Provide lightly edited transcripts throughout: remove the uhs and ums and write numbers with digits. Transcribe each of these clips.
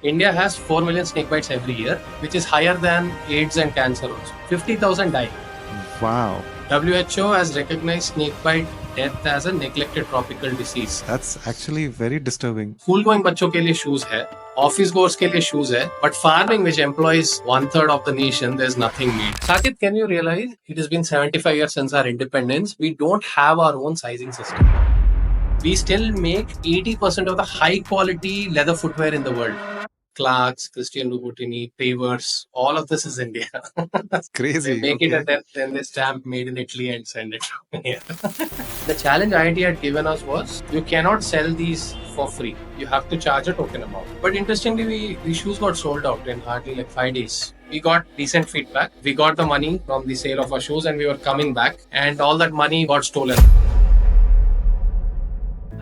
India has 4 million snake bites every year, which is higher than AIDS and cancer also. 50,000 die. Wow. WHO has recognized snake bite death as a neglected tropical disease. That's actually very disturbing. School going बच्चों के लिए shoes है, office gorge के लिए shoes है, but farming, which employs 1/3 of the nation, there's nothing made. Saket, can you realize it has been 75 years since our independence? We don't have our own sizing system. We still make 80% of the high quality leather footwear in the world. Clarks, Christian Louboutin, Pavers, all of this is India. Crazy. They make it Okay. and then they stamp made in Italy and send it from here. The challenge IIT had given us was you cannot sell these for free. You have to charge a token amount. But interestingly, these shoes got sold out in hardly like 5 days. We got decent feedback. We got the money from the sale of our shoes and we were coming back, and all that money got stolen.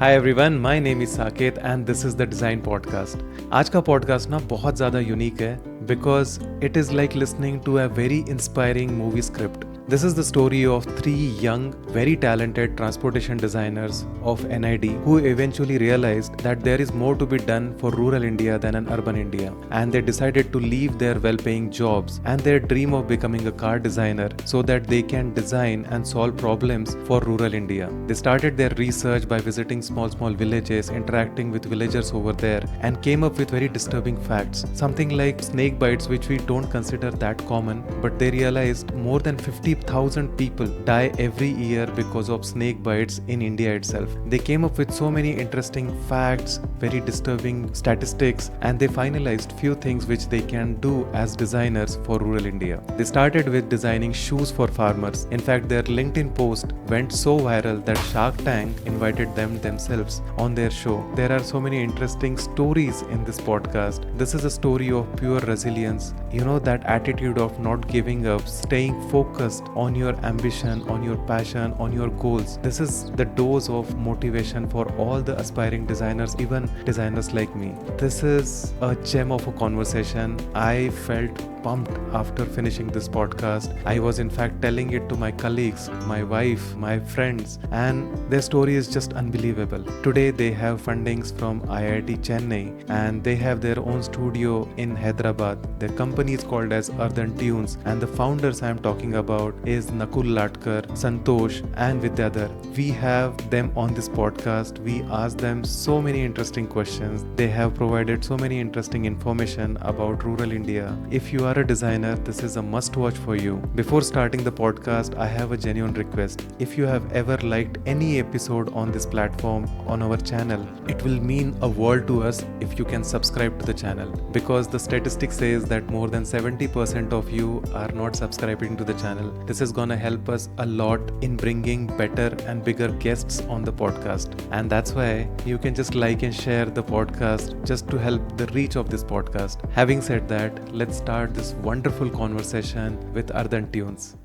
Hi everyone, my name is Saket and this is the design podcast. आज का podcast ना बहुत ज़्यादा unique है because it is like listening to a very inspiring movie script. This is the story of 3 young, very talented transportation designers of NID who eventually realized that there is more to be done for rural India than an urban India, and they decided to leave their well-paying jobs and their dream of becoming a car designer so that they can design and solve problems for rural India. They started their research by visiting small villages, interacting with villagers over there, and came up with very disturbing facts. Something like snake bites, which we don't consider that common, but they realized more than 50,000 people die every year because of snake bites in India itself. They came up with so many interesting facts, very disturbing statistics, and they finalized few things which they can do as designers for rural India. They started with designing shoes for farmers. In fact, their LinkedIn post went so viral that Shark Tank invited them themselves on their show. There are so many interesting stories in this podcast. This is a story of pure resilience. You know, that attitude of not giving up, staying focused on your ambition, on your passion, on your goals. This is the dose of motivation for all the aspiring designers, even designers like me. This is a gem of a conversation. I felt pumped after finishing this podcast. I was in fact telling it to my colleagues, my wife, my friends, and their story is just unbelievable. Today they have fundings from IIT Chennai and they have their own studio in Hyderabad. Their company is called as Earthen Tunes, and the founders I am talking about is Nakul Latkar, Santosh and Vidyadhar. We have them on this podcast. We asked them so many interesting questions. They have provided so many interesting information about rural India. If you are a designer, this is a must watch for you. Before starting the podcast, I have a genuine request. If you have ever liked any episode on this platform, on our channel, it will mean a world to us if you can subscribe to the channel, because the statistic says that more than 70% of you are not subscribing to the channel. This is gonna help us a lot in bringing better and bigger guests on the podcast, and that's why you can just like and share the podcast just to help the reach of this podcast. Having said that, let's start this wonderful conversation with Earthen Tunes.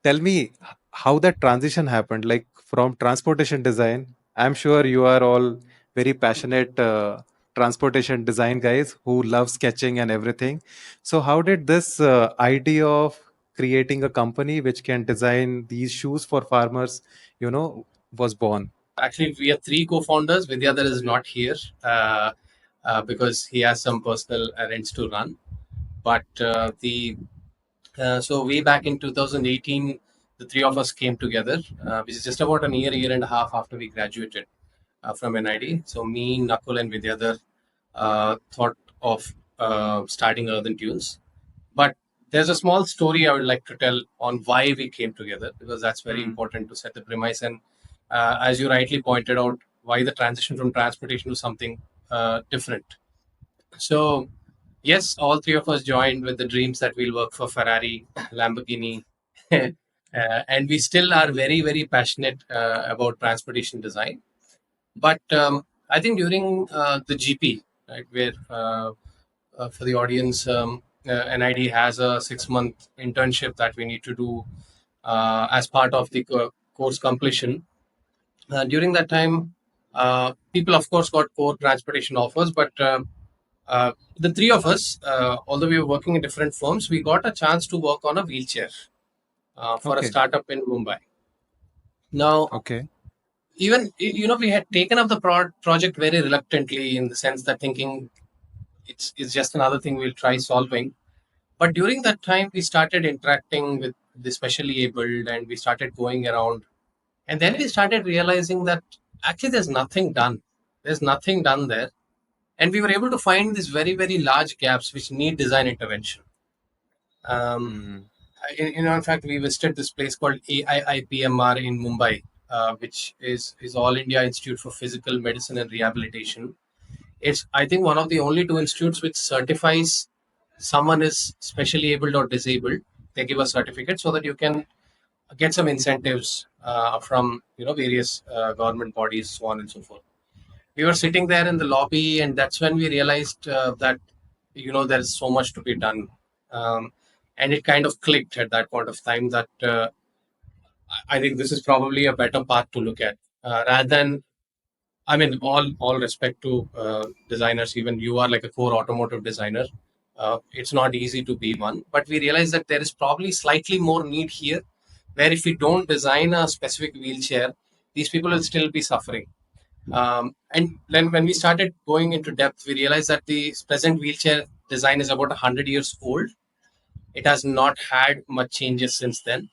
Tell me how that transition happened, like from transportation design. I'm sure you are all very passionate transportation design guys who love sketching and everything. So how did this idea of creating a company which can design these shoes for farmers, was born? Actually, we are 3 co-founders. Vidyadhar is not here because he has some personal errands to run. But so way back in 2018, the 3 of us came together, which is just about a year and a half after we graduated from NID. So me, Nakul, and Vidyadhar thought of starting Earthen Tunes. But there's a small story I would like to tell on why we came together, because that's very important to set the premise. And as you rightly pointed out, why the transition from transportation to something different. So, yes, all 3 of us joined with the dreams that we'll work for Ferrari, Lamborghini, and we still are very, very passionate about transportation design. But I think during the GP, right, where for the audience, NID has a 6-month internship that we need to do as part of the course completion. During that time, people, of course, got core transportation offers, but the 3 of us, although we were working in different firms, we got a chance to work on a wheelchair for a Okay. startup in Mumbai. Now, Okay. even we had taken up the project very reluctantly, in the sense that thinking it's just another thing we'll try solving. But during that time, we started interacting with the specially abled, and we started going around, and then we started realizing that actually there's nothing done. There's nothing done there, and we were able to find these very large gaps which need design intervention. Um, Hmm. in fact, we visited this place called AIIPMR in Mumbai, which is All India Institute for Physical Medicine and Rehabilitation. It's, I think, one of the only two institutes which certifies someone is specially able or disabled. They give a certificate so that you can get some incentives from various government bodies, so on and so forth. We were sitting there in the lobby, and that's when we realized that there's so much to be done, um, and it kind of clicked at that point of time that I think this is probably a better path to look at, rather than, I mean, all respect to designers. Even you are like a core automotive designer. It's not easy to be one, but we realize that there is probably slightly more need here, where if we don't design a specific wheelchair, these people will still be suffering. And then when we started going into depth, we realized that the present wheelchair design is about 100 years old. It has not had much changes since then,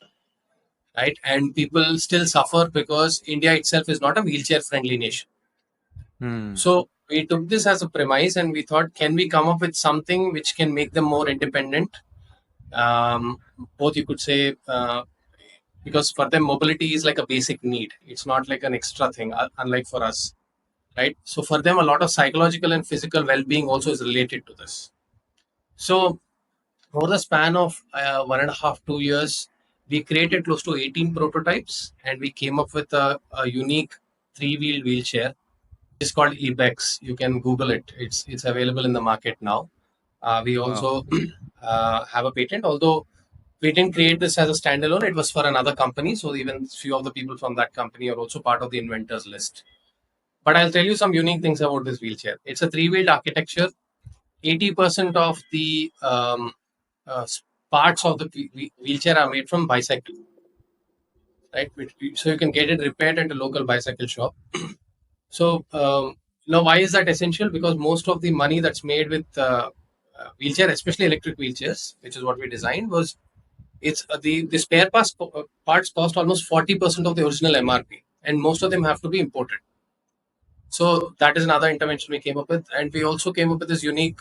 right? And people still suffer because India itself is not a wheelchair friendly nation. Hmm. So we took this as a premise, and we thought, can we come up with something which can make them more independent? Um, Both, you could say, because for them mobility is like a basic need. It's not like an extra thing, unlike for us, right? So for them, a lot of psychological and physical well-being also is related to this. So over the span of 1.5 2 years, we created close to 18 prototypes, and we came up with a unique three-wheel wheelchair. It's called Ebex. You can Google it. It's available in the market now. We Wow. also have a patent, although we didn't create this as a standalone. It was for another company, so even few of the people from that company are also part of the inventors list. But I'll tell you some unique things about this wheelchair. It's a three-wheeled architecture. 80% of the uh, parts of the wheelchair are made from bicycle, right? So you can get it repaired at a local bicycle shop. So now, why is that essential? Because most of the money that's made with wheelchair, especially electric wheelchairs, which is what we designed, was it's the spare parts cost almost 40% of the original MRP, and most of them have to be imported. So that is another intervention we came up with, and we also came up with this unique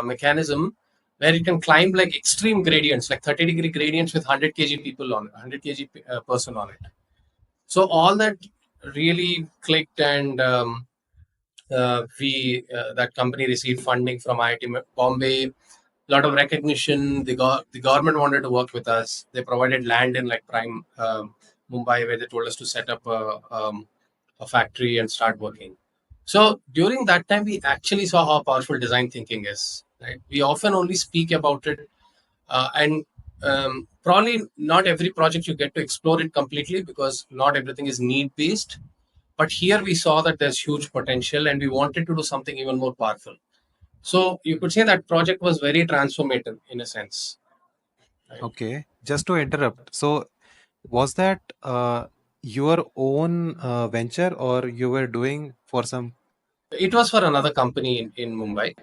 mechanism where you can climb like extreme gradients, like 30-degree gradients with 100 kg people on it, 100 kg person on it. So all that really clicked, and we that company received funding from IIT Bombay. A lot of recognition. The government wanted to work with us. They provided land in like prime Mumbai, where they told us to set up a factory and start working. So during that time, we actually saw how powerful design thinking is. Right? We often only speak about it, and probably not every project you get to explore it completely, because not everything is need based. But here we saw that there's huge potential, and we wanted to do something even more powerful. So you could say that project was very transformative in a sense. Right? Okay. Just to interrupt. So, was that your own venture, or you were doing for some? It was for another company in Mumbai.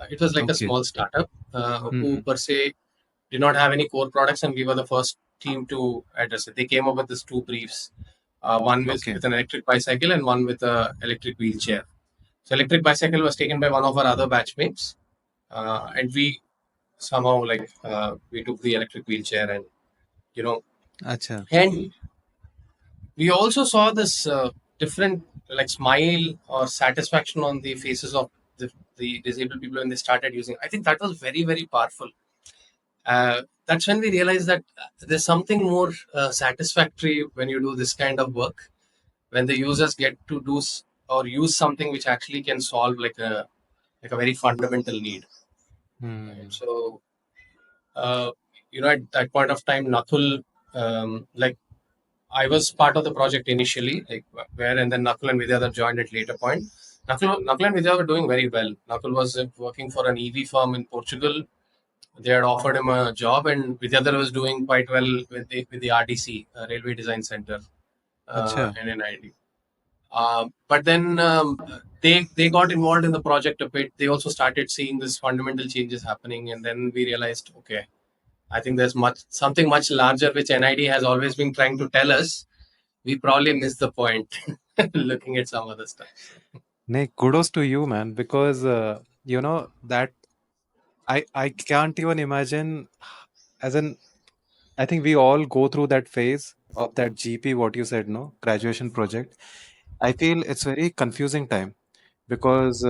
It was like a Okay. small startup who Hmm. per se did not have any core products, and we were the first team to address it. They came up with these two briefs, one Okay. with an electric bicycle and one with a electric wheelchair. So electric bicycle was taken by one of our other batchmates, and we somehow we took the electric wheelchair, and you know Acha. and we also saw this different like smile or satisfaction on the faces of the disabled people when they started using. I think that was very powerful. That's when we realized that there's something more satisfactory when you do this kind of work, when the users get to or use something which actually can solve like a very fundamental need. Right? Hmm. So uh, at that point of time, Nakul, like I was part of the project initially, like where, and then Nakul and Vidyadhar joined at later point. Nakul and Vidya were doing very well. Nakul was working for an EV firm in Portugal. They had offered him a job, and Vidyadhar was doing quite well with the RDC, Railway Design Center, Acha. in NID. But then they got involved in the project a bit. They also started seeing this fundamental changes happening, and then we realized, okay, I think there's something much larger which NID has always been trying to tell us. We probably missed the point looking at some other stuff. So, Nay, kudos to you, man, because that I can't even imagine. As in, I think we all go through that phase of that GP, what you said, no, graduation project. I feel it's very confusing time because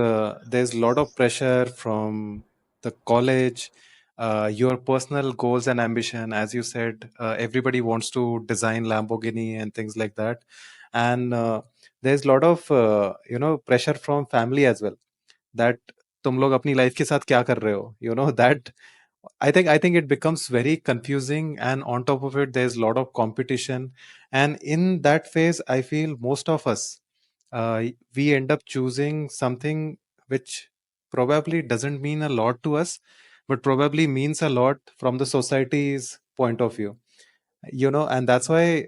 there's a lot of pressure from the college, your personal goals and ambition. As you said, everybody wants to design Lamborghini and things like that, and there's a lot of pressure from family as well. That तुम लोग अपनी life के साथ क्या कर रहे हो? That I think it becomes very confusing, and on top of it, there's a lot of competition. And in that phase, I feel most of us we end up choosing something which probably doesn't mean a lot to us, but probably means a lot from the society's point of view. And that's why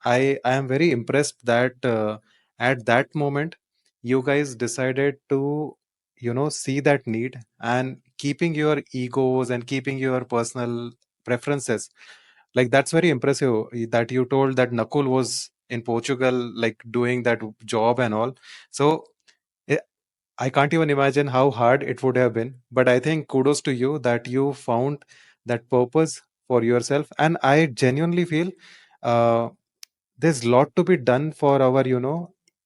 I am very impressed that at that moment you guys decided to see that need, and keeping your egos and keeping your personal preferences. Like, that's very impressive that you told that Nakul was in Portugal, like doing that job and all. So eh, I can't even imagine how hard it would have been. But I think kudos to you that you found that purpose for yourself. And I genuinely feel uh, there's a lot to be done for our,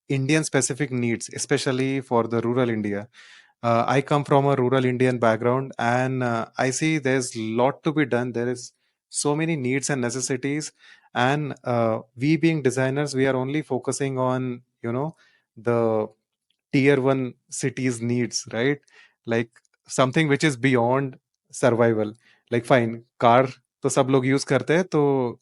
Indian specific needs, especially for the rural India. I come from a rural Indian background, and I see there's a lot to be done. There is so many needs and necessities, and we being designers, we are only focusing on, the tier one cities needs, right? Like something which is beyond survival. Like, fine, car to sab log use karte हैं, तो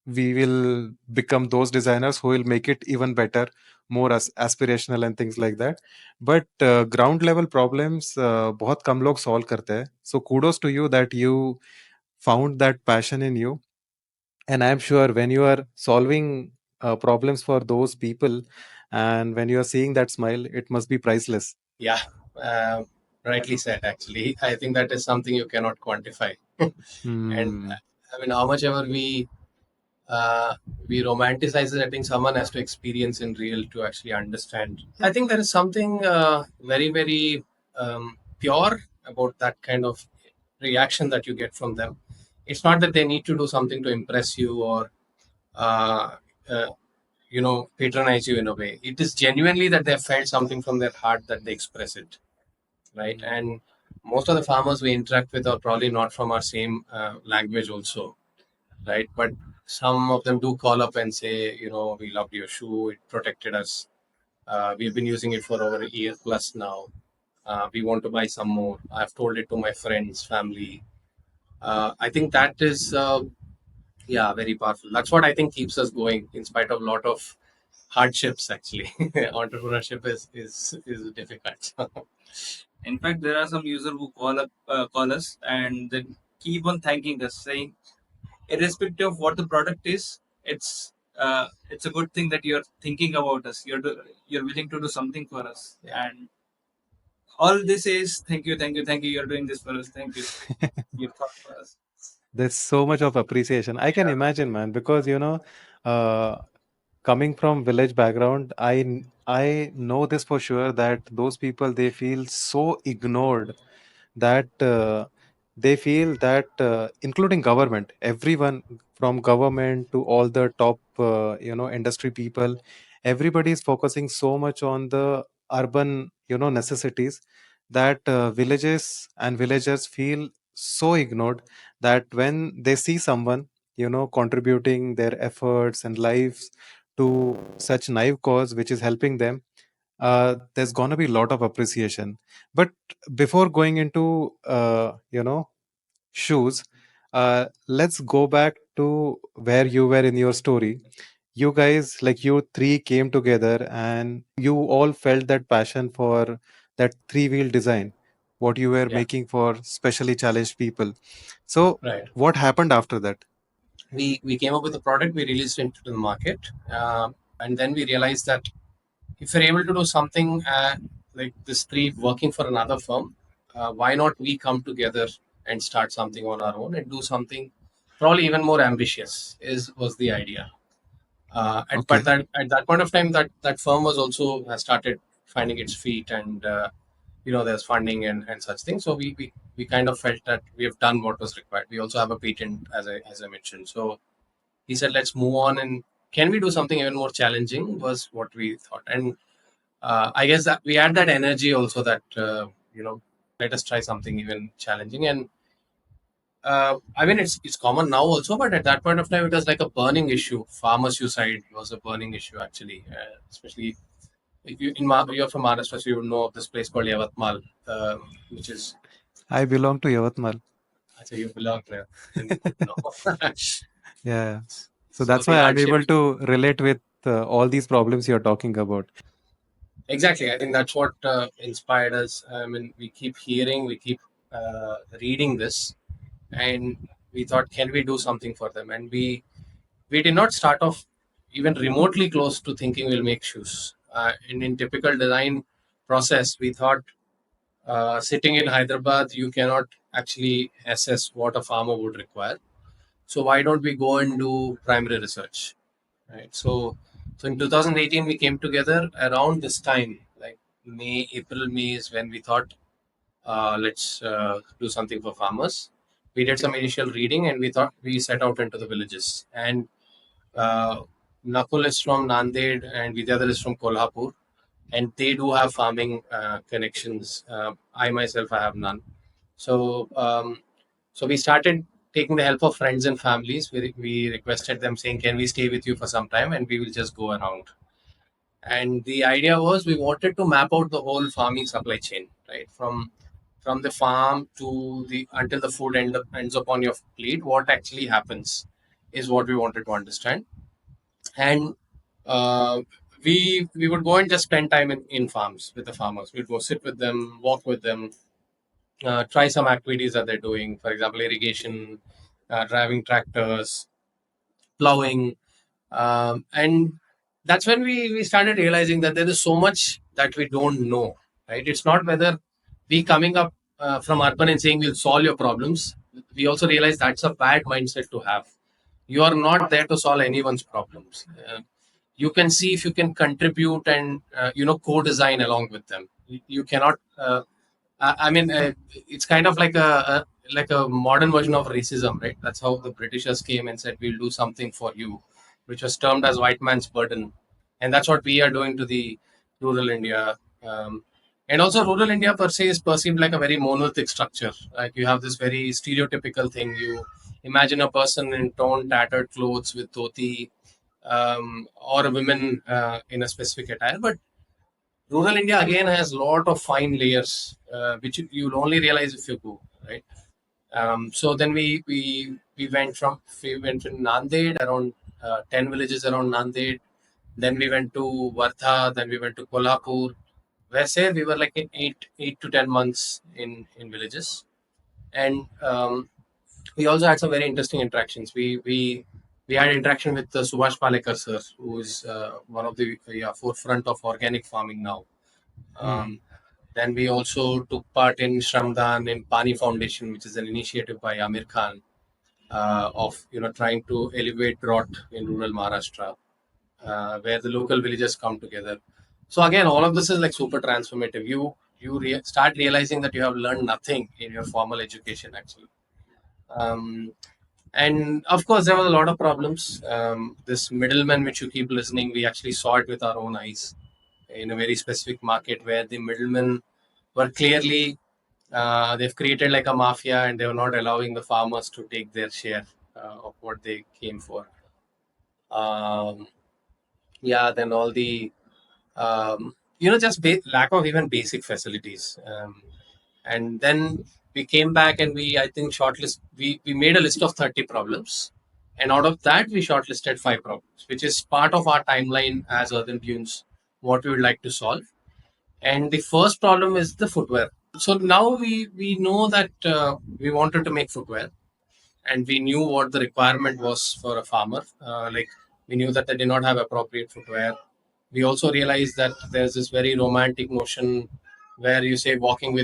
we will become those designers who will make it even better, more aspirational and things like that. But ground level problems बहुत कम लोग solve करते हैं. So kudos to you that you found that passion in you. And I'm sure when you are solving problems for those people, and when you are seeing that smile, it must be priceless. yeah, uh, rightly said. Actually, I think that is something you cannot quantify. And Hmm. I mean, how much ever uh, we romanticize it, I think someone has to experience in real to actually understand. I think there is something very, very pure about that kind of reaction that you get from them. It's not that they need to do something to impress you or uh, uh, patronize you in a way. It is genuinely that they felt something from their heart that they express it, right? And most of the farmers we interact with are probably not from our same language also, right? But some of them do call up and say, we loved your shoe, it protected us, we've been using it for over a year plus now, we want to buy some more, I've told it to my friends, family. I think that is yeah, very powerful. That's what I think keeps us going in spite of a lot of hardships. Actually, entrepreneurship is difficult. In fact, there are some users who call us and they keep on thanking us, saying, irrespective of what the product is, it's a good thing that you're thinking about us. You're willing to do something for us, Yeah. and all this is thank you, thank you, thank you. You're doing this for us. Thank you. You thought for us. There's so much of appreciation. I can imagine, man, because uh, coming from village background, I know this for sure that those people, they feel so ignored that they feel that including government, everyone from government to all the top industry people, everybody is focusing so much on the urban necessities, that villages and villagers feel so ignored, that when they see someone contributing their efforts and lives to such naive cause which is helping them, there's gonna be a lot of appreciation. But before going into shoes, let's go back to where you were in your story. You guys, like you three, came together and you all felt that passion for that three-wheel design, what you were Yeah, making for specially challenged people. So right. what happened after that? We came up with a product, we released it into the market, and then we realized that if you're able to do something like this three working for another firm, why not we come together and start something on our own and do something probably even more ambitious is was the idea. But Okay. at that point of time, that firm was also has started finding its feet, and there's funding and such things. So we kind of felt that we have done what was required. We also have a patent, as I mentioned. So he said, let's move on, and can we do something even more challenging? Was what we thought, and I guess that we had that energy also that let us try something even challenging. And I mean, it's common now also, but at that point of time, it was like a burning issue. Farmer suicide was a burning issue actually, especially if you're from Maharashtra, so you would know of this place called Yavatmal, which is I belong to Yavatmal. actually you belong there, then you could know. Yeah. So So that's the why I'm hardship, able to relate with all these problems you're talking about. exactly. I think that's what inspired us. I mean, we keep hearing, we keep reading this, and we thought, can we do something for them? And we did not start off even remotely close to thinking we'll make shoes. In typical design process, we thought sitting in Hyderabad, you cannot actually assess what a farmer would require. So why don't we go and do primary research, right? So in 2018 we came together around this time, like May is when we thought let's do something for farmers. We did some initial reading and we thought we set out into the villages. And uh, Nakul is from Nanded and Vidyadhar is from Kolhapur, and they do have farming connections. I myself, I have none. So, so we started taking the help of friends and families. We requested them saying, "Can we stay with you for some time, and we will just go around." And the idea was we wanted to map out the whole farming supply chain, right? From the farm to the until the food ends up on your plate. What actually happens is what we wanted to understand. And uh, we would go and just spend time in farms with the farmers. We'd go sit with them, walk with them, try some activities that they're doing. For example, irrigation, driving tractors, plowing, and that's when we started realizing that there is so much that we don't know. Right? It's not whether we coming up from urban and saying we'll solve your problems. We also realize that's a bad mindset to have. You are not there to solve anyone's problems. You can see if you can contribute and co-design along with them. You cannot I mean, it's kind of like a modern version of racism, right? That's how the Britishers came and said, "We'll do something for you," which was termed as white man's burden, and that's what we are doing to the rural India. And also, rural India per se is perceived like a very monolithic structure. Like you have this very stereotypical thing. You imagine a person in torn, tattered clothes with dhoti, or a woman in a specific attire, but rural India again has a lot of fine layers, which you'll only realize if you go, right? So then we went to Nanded, around 10 villages around Nanded. Then we went to Wardha. Then we went to Kolhapur. Where say we were like in 8 to 10 months in villages, and we also had some very interesting interactions. We had interaction with Subhash Palekar sir, who is one of the forefront of organic farming now. Hmm. Then we also took part in Shramdan in Pani Foundation, which is an initiative by Amir Khan of trying to elevate drought in rural Maharashtra, where the local villagers come together. So again, all of this is like super transformative. You start realizing that you have learned nothing in your formal education actually. Um, and of course, there was a lot of problems. This middleman, which you keep listening, we actually saw it with our own eyes in a very specific market where the middlemen were clearly they've created like a mafia and they were not allowing the farmers to take their share of what they came for. Um, yeah, then all the just lack of even basic facilities. And then we came back and I think we made a list of 30 problems, and out of that we shortlisted 5 problems, which is part of our timeline as Earthen Tunes, what we would like to solve. And the first problem is the footwear. So now we know that we wanted to make footwear, and we knew what the requirement was for a farmer. Like we knew that they did not have appropriate footwear. We also realized that there's this very romantic notion where you say walking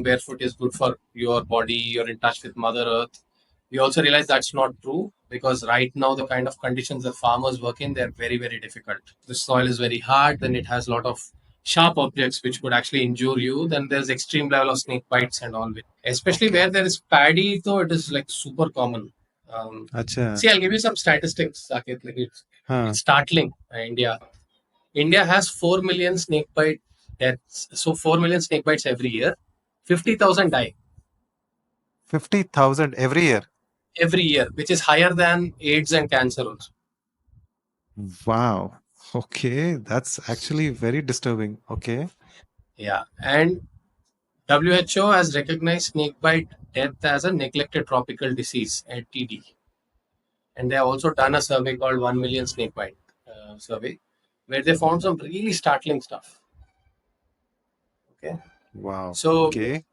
barefoot is good for your body, you're in touch with Mother Earth. We also realized that's not true, because right now the kind of conditions that farmers work in, they're very, very difficult. The soil is very hard, then it has a lot of sharp objects which could actually injure you. Then there's extreme level of snake bites and all, especially Okay. where there is paddy, though it is like super common. Acha. See, I'll give you some statistics, Saket. Like Huh. it's startling. India has 4 million snake bite deaths. So 4 million snake bites every year. 50,000 die 50,000 every year. every year, which is higher than AIDS and cancer also. Wow. Okay, that's actually very disturbing. Okay. Yeah. And WHO has recognized snakebite death as a neglected tropical disease, NTD. And they have also done a survey called 1 million snakebite survey, where they found some really startling stuff. Okay. Wow. So Okay.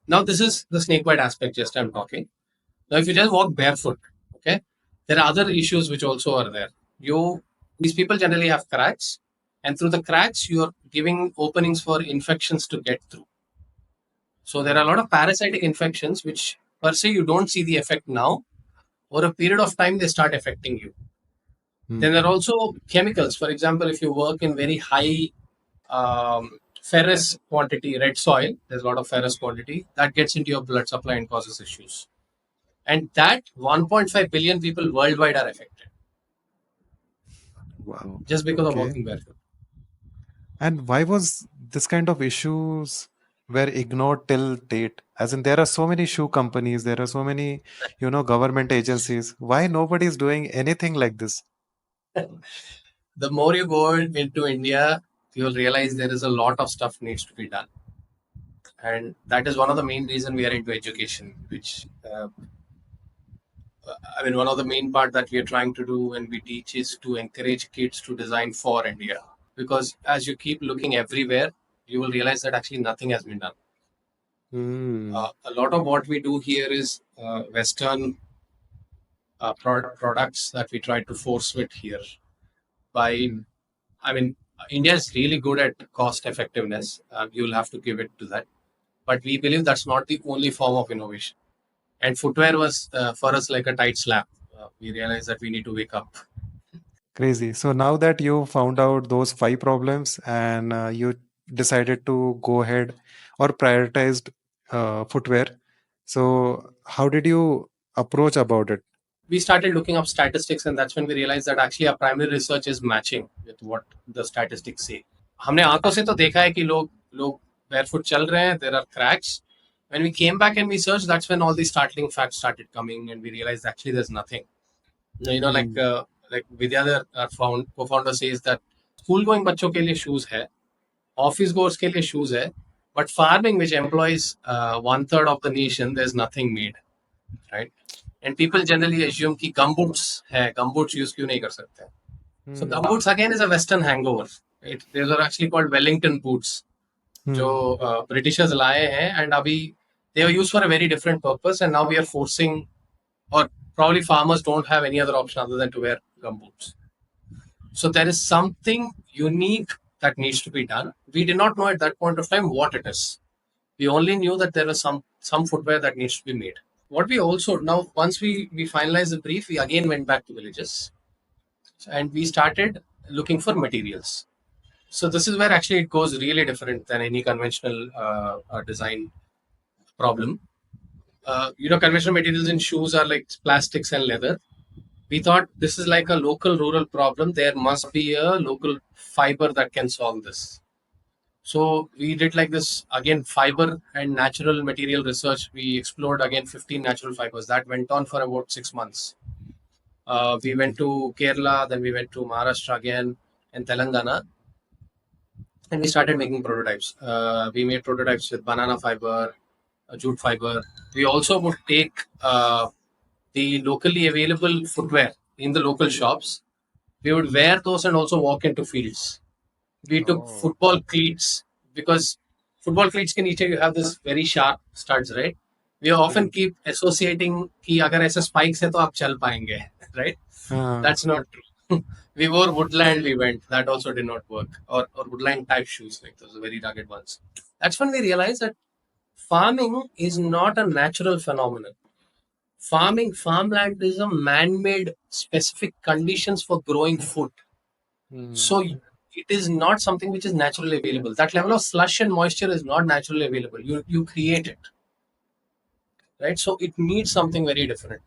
now this is the snakebite aspect, just I'm talking. Now, if you just walk barefoot, okay, there are other issues which also are there. These people generally have cracks, and through the cracks, you're giving openings for infections to get through. So there are a lot of parasitic infections which per se you don't see the effect now. Over a period of time, they start affecting you. Then there are Hmm. also chemicals. For example, if you work in very high ferrous quantity, red soil, there's a lot of ferrous quantity that gets into your blood supply and causes issues. And that 1.5 billion people worldwide are affected Wow. just because of Okay. walking barefoot. And why was this kind of issues were ignored till date? As in, there are so many shoe companies, there are so many, government agencies. Why nobody is doing anything like this? The more you go into India, you'll realize there is a lot of stuff needs to be done, and that is one of the main reason we are into education. One of the main part that we are trying to do when we teach is to encourage kids to design for India, because as you keep looking everywhere, you will realize that actually nothing has been done. Hmm. A lot of what we do here is Western products that we try to force fit here by Hmm. I mean, India is really good at cost effectiveness. You'll have to give it to that. But we believe that's not the only form of innovation. And footwear was for us like a tight slap. We realized that we need to wake up. Crazy. So now that you found out those five problems and you decided to go ahead or prioritized footwear, so how did you approach about it? We started looking up statistics, and that's when we realized that actually our primary research is matching with what the statistics say. हमने आंखों से तो देखा है कि लोग barefoot चल रहे हैं. There are cracks. When we came back and we searched, that's when all these startling facts started coming, and we realized actually there's nothing. Hmm. Like Vidyadhar, our co-founder, says that school going बच्चों के लिए shoes है, office goers के लिए shoes है, but farming, which employs 1/3 of the nation, there's nothing made, right? And people generally assume कि gumboots है, gumboots use क्यों नहीं कर सकते? So Hmm. gumboots again is a Western hangover. These are actually called Wellington boots, जो Hmm. Britishers लाए हैं, and अभी they were used for a very different purpose, and now we are forcing, or probably farmers don't have any other option other than to wear gumboots. So there is something unique that needs to be done. We did not know at that point of time what it is. We only knew that there was some footwear that needs to be made. What we also now once we finalized the brief, we again went back to villages and we started looking for materials. So this is where actually it goes really different than any conventional design problem. Conventional materials in shoes are like plastics and leather. We thought this is like a local rural problem. There must be a local fiber that can solve this. So we did like this again, fiber and natural material research. We explored again 15 natural fibers. That went on for about 6 months. We went Okay. to Kerala, then we went to Maharashtra again and Telangana, and we started making prototypes. We made prototypes with banana fiber, jute fiber. We also would take the locally available footwear in the local shops. We would wear those and also walk into fields. We took Oh. football cleats, because football cleats can each you have this very sharp studs, right? We Hmm. often keep associating कि अगर ऐसे spikes है तो आप चल पाएंगे, right? Uh, That's not true. We wore woodland, we went. That also did not work. Or woodland type shoes, like those very rugged ones. That's when we realized that farming is not a natural phenomenon. Farmland is a man-made specific conditions for growing food. Hmm. So it is not something which is naturally available. That level of slush and moisture is not naturally available. You create it, right? So it needs something very different,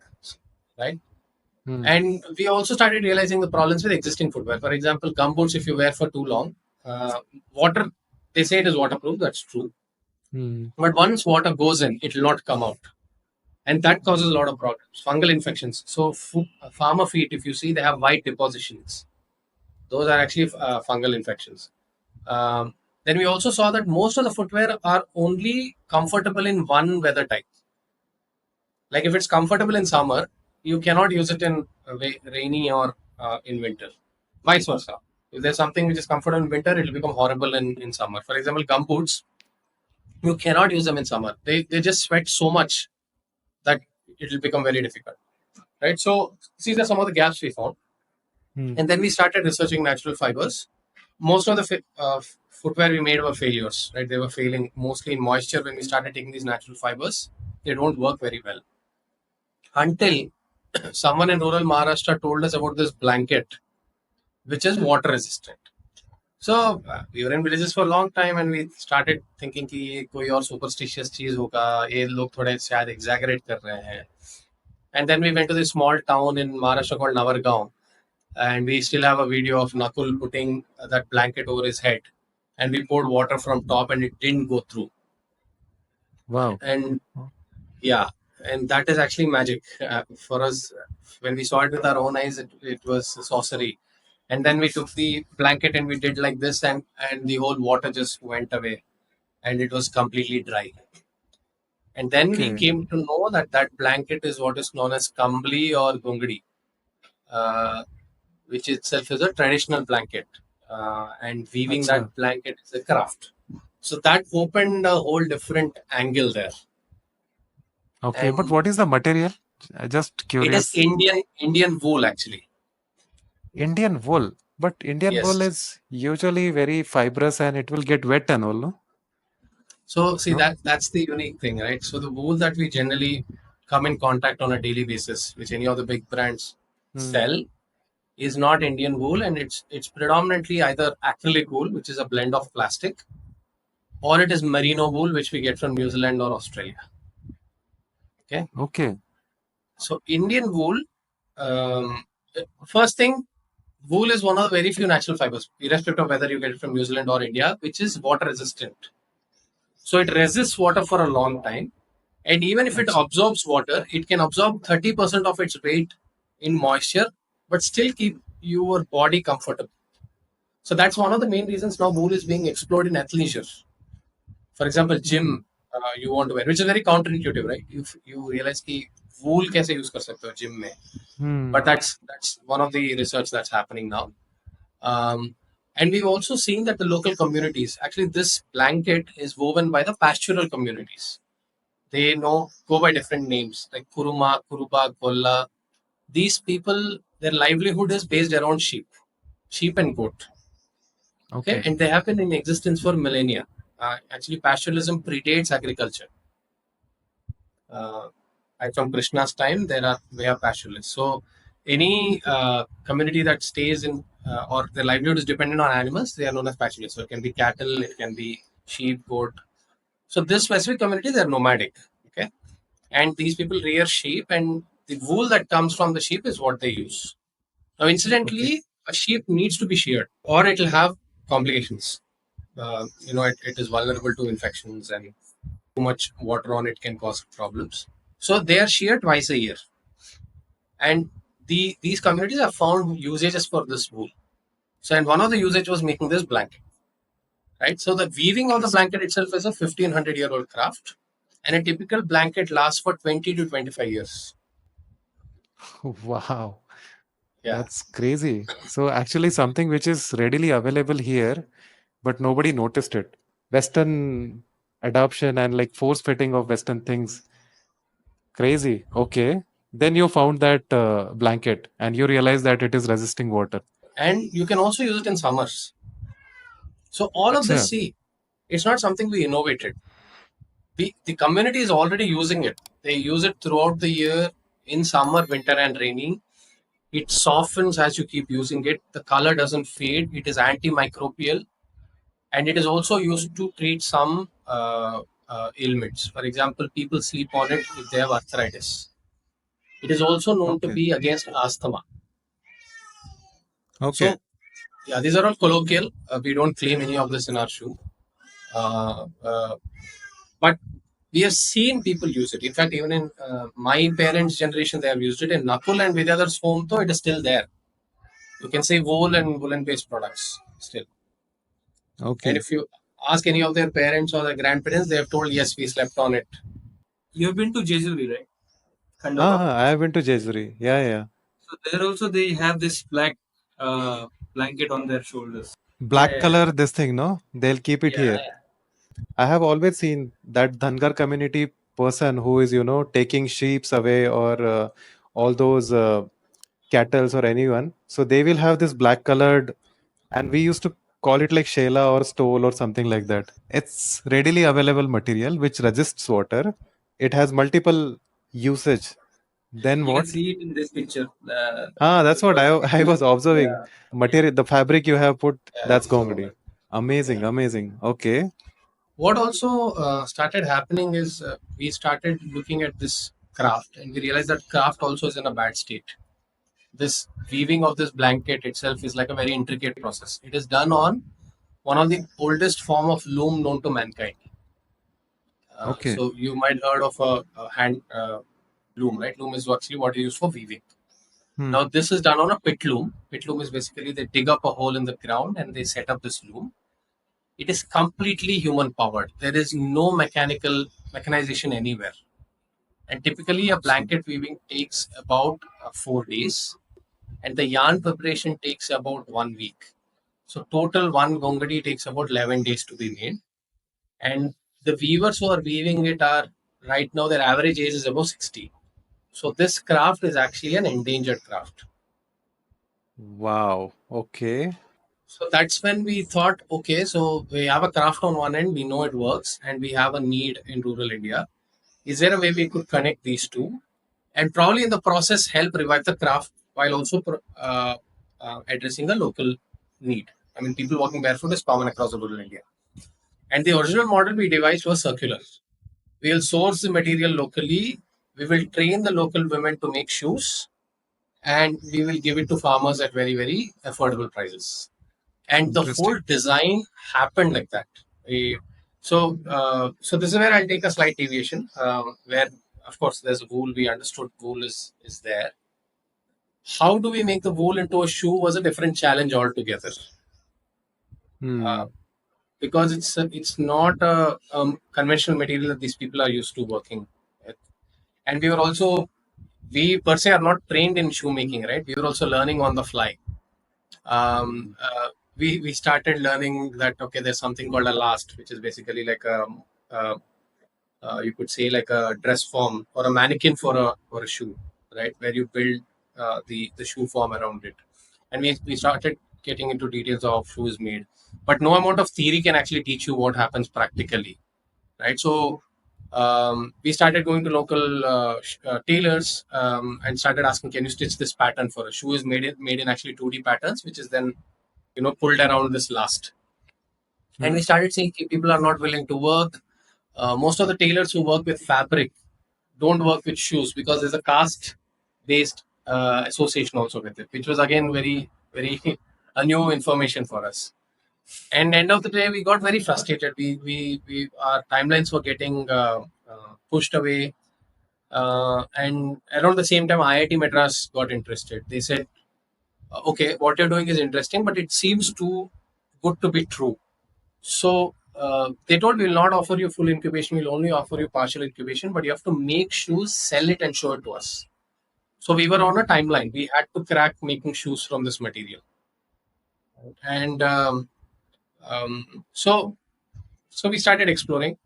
right? Hmm. And we also started realizing the problems with existing footwear. For example, gumboots, if you wear for too long, water, they say it is waterproof, that's true. Hmm. But once water goes in, it will not come out. And that causes a lot of problems, fungal infections. So, farmer feet, if you see, they have white depositions. Those are actually fungal infections. Then we also saw that most of the footwear are only comfortable in one weather type. Like if it's comfortable in summer, you cannot use it in rainy or in winter. Vice versa. If there's something which is comfortable in winter, it will become horrible in summer. For example, gumboots, you cannot use them in summer. They just sweat so much that it will become very difficult. Right. So these are some of the gaps we found. Hmm. And then we started researching natural fibers. Most of the footwear we made were failures. Right. They were failing mostly in moisture. When we started taking these natural fibers, they don't work very well. Until someone in rural Maharashtra told us about this blanket, which is water resistant. So we were in villages for a long time, and we started thinking कि ये कोई और superstitious चीज होगा, ये लोग थोड़े शायद exaggerate कर रहे हैं. And then we went to this small town in Maharashtra called Navargaon, and we still have a video of Nakul putting that blanket over his head, and we poured water from top, and it didn't go through. Wow. And yeah, and that is actually magic for us. When we saw it with our own eyes, it was sorcery. And then we took the blanket and we did like this, and the whole water just went away, and it was completely dry. And then we Okay. came to know that that blanket is what is known as kambli or gungdi, uh, which itself is a traditional blanket. And weaving that Acha. blanket is a craft. So that opened a whole different angle there. Okay, but And what is the material? Just it is curious. Indian wool actually. Indian wool. But Indian wool Yes. is usually very fibrous and it will get wet and all, no? So see No? that's the unique thing, right? So the wool that we generally come in contact on a daily basis, which any of the big brands Hmm. sell, is not Indian wool, and it's predominantly either acrylic wool, which is a blend of plastic, or it is merino wool, which we get from New Zealand or Australia. Okay, Okay. so Indian wool. Um, First thing, wool is one of the very few natural fibers, irrespective of whether you get it from New Zealand or India, which is water resistant. So it resists water for a long time. And even if it Acha. absorbs water, it can absorb 30% of its weight in moisture, but still keep your body comfortable. So that's one of the main reasons now wool is being explored in athleisure. For example, Hmm. gym you want to wear, which is very counterintuitive, right? If you realize कि wool कैसे use कर सकते हो gym में, Hmm. but that's one of the research that's happening now. And we've also seen that the local communities, actually, this blanket is woven by the pastoral communities. They know go by different names like Kuruma, Kuruba, Golla. These people, their livelihood is based around sheep and goat. Okay, Okay. and they have been in existence for millennia. Actually, pastoralism predates agriculture. Uh, right from Krishna's time, we have pastoralists. So any community that stays in or their livelihood is dependent on animals, they are known as pastoralists. So it can be cattle, it can be sheep, goat. So this specific community, they're nomadic. Okay, and these people rear sheep, and the wool that comes from the sheep is what they use. Now, Okay. incidentally, a sheep needs to be sheared, or it will have complications. It is vulnerable to infections, and too much water on it can cause problems. So they are sheared twice a year, and these communities have found usages for this wool. So, and one of the usage was making this blanket, right? So the weaving of the Interest. blanket itself is a 1500-year-old craft, and a typical blanket lasts for 20 to 25 years. Wow. Yeah. That's crazy. So actually something which is readily available here, but nobody noticed it. Western adoption and like force fitting of Western things. Crazy. Okay. Then you found that blanket and you realized that it is resisting water. And you can also use it in summers. So all of this, Acha. see, it's not something we innovated. The community is already using it. They use it throughout the year, in summer, winter, and rainy. It softens as you keep using it. The color doesn't fade. It is antimicrobial, and it is also used to treat some ailments. For example, people sleep on it if they have arthritis. It is also known to Okay. be against asthma. Okay. So, yeah, these are all colloquial. We don't claim any of this in our shoe. Uh, uh, but we have seen people use it. In fact, even in my parents' generation, they have used it. In Nakul and Vidyadar's home, though, it is still there. You can say wool and woolen based products still. And Okay. if you ask any of their parents or their grandparents, they have told, yes, we slept on it. You've been to Jejuri, right? Khandava. I have been to Jejuri. Yeah, yeah. So there also they have this black blanket on their shoulders. Yeah, Black yeah, color, this thing, no? They'll keep it yeah. here. I have always seen that Dhangar community person who is, taking sheeps away or all those cattles or anyone. So they will have this black colored, and we used to call it like shela or stole or something like that. It's readily available material which resists water. It has multiple usage. Then You can what? see it in this picture. That's The what I first I picture. was observing. Yeah. Material, the fabric you have put, Yeah. that's Gongdi. Amazing, amazing. Okay. What also started happening is we started looking at this craft and we realized that craft also is in a bad state. This weaving of this blanket itself is like a very intricate process. It is done on one of the oldest form of loom known to mankind. Okay. So you might heard of a hand loom, right? Loom is actually what you use for weaving. Hmm. Now this is done on a pit loom. Pit loom is basically they dig up a hole in the ground and they set up this loom. It is completely human powered. There is no mechanical mechanization anywhere. And typically, a Achha. blanket weaving takes about 4 days, and the yarn preparation takes about 1 week. So total one gongadi takes about 11 days to be made. And the weavers who are weaving it are right now their average age is about 60. So this craft is actually an endangered craft. Wow. Okay. So that's when we thought, okay, so we have a craft on one end, we know it works, and we have a need in rural India. Is there a way we could connect these two? And probably in the process help revive the craft while also addressing a local need. I mean, people walking barefoot is common across rural India. And the original model we devised was circular. We will source the material locally. We will train the local women to make shoes, and we will give it to farmers at very very affordable prices. And the Interesting. whole design happened like that. So this is where I'll take a slight deviation. Where of course there's wool. We understood wool is there. How do we make the wool into a shoe was a different challenge altogether. Uh, Hmm. because it's not a conventional material that these people are used to working with. And we per se are not trained in shoemaking, right? We were also learning on the fly. um, uh, we started learning that okay, there's something called a last, which is basically like uh, you could say like a dress form or a mannequin for a shoe, right? Where you build the shoe form around it, and we started getting into details of how shoe is made, but no amount of theory can actually teach you what happens practically, right? So we started going to local tailors and started asking, can you stitch this pattern for a shoe? Is made in actually 2D patterns, which is then pulled around this last. And Hmm. we started seeing people are not willing to work. Most of the tailors who work with fabric don't work with shoes because there's a caste based association also with it, which was again very very a new information for us. And end of the day, we got very frustrated. We our timelines were getting pushed away. And around the same time, IIT Madras got interested. They said, "Okay, what you're doing is interesting, but it seems too good to be true." So they told, "We'll not offer you full incubation. We'll only offer you partial incubation, but you have to make shoes, sell it, and show it to us." So we were on a timeline. We had to crack making shoes from this material, and um, so we started exploring.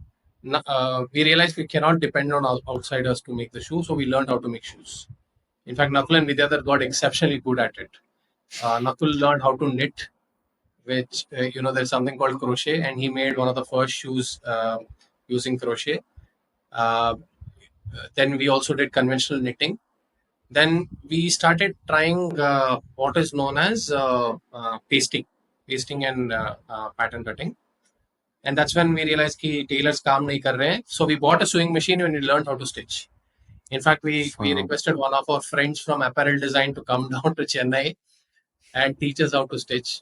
we realized we cannot depend on outsiders to make the shoe, so we learned how to make shoes. In fact, Nakul and Vidyadhar got exceptionally good at it. Nakul learned how to knit, which there's something called crochet, and he made one of the first shoes using crochet. Uh, then we also did conventional knitting. Then we started trying what is known as pasting and pattern cutting. And that's when we realized कि tailors काम नहीं कर रहे हैं. So we bought a sewing machine and we learned how to stitch. In fact, we Wow. requested one of our friends from apparel design to come down to Chennai and teach us how to stitch.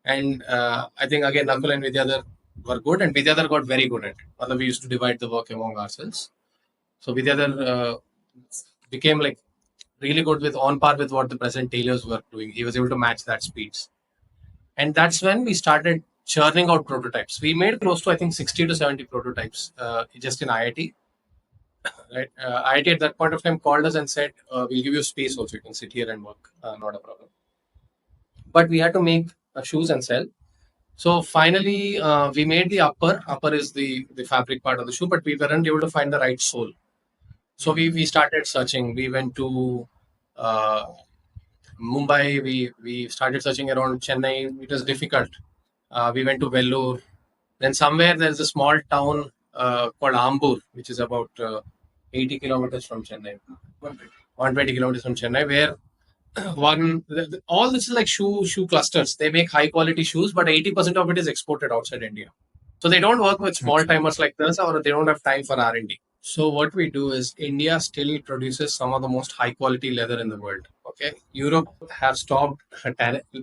And I think again Nakul and Vidyadhar were good, and Vidyadhar got very good at it. Although we used to divide the work among ourselves. So Vidyadhar became like really good with on par with what the present tailors were doing. He was able to match that speeds. And that's when we started churning out prototypes. We made close to I think 60 to 70 prototypes just in IIT. Right, IIT at that point of time called us and said, "We'll give you space also. You can sit here and work. Not a problem." But we had to make shoes and sell. So finally, we made the upper. Upper is the fabric part of the shoe, but we weren't able to find the right sole. So we started searching. We went to uh, Mumbai. We started searching around Chennai. It was difficult. We went to Vellore. Then somewhere there's a small town called Ambur, which is about 80 kilometers from Chennai, 120 kilometers from Chennai, where all this is like shoe clusters. They make high quality shoes, but 80% of it is exported outside India. So they don't work with small Okay. timers like this, or they don't have time for R&D. So what we do is India still produces some of the most high quality leather in the world. Okay, Europe have stopped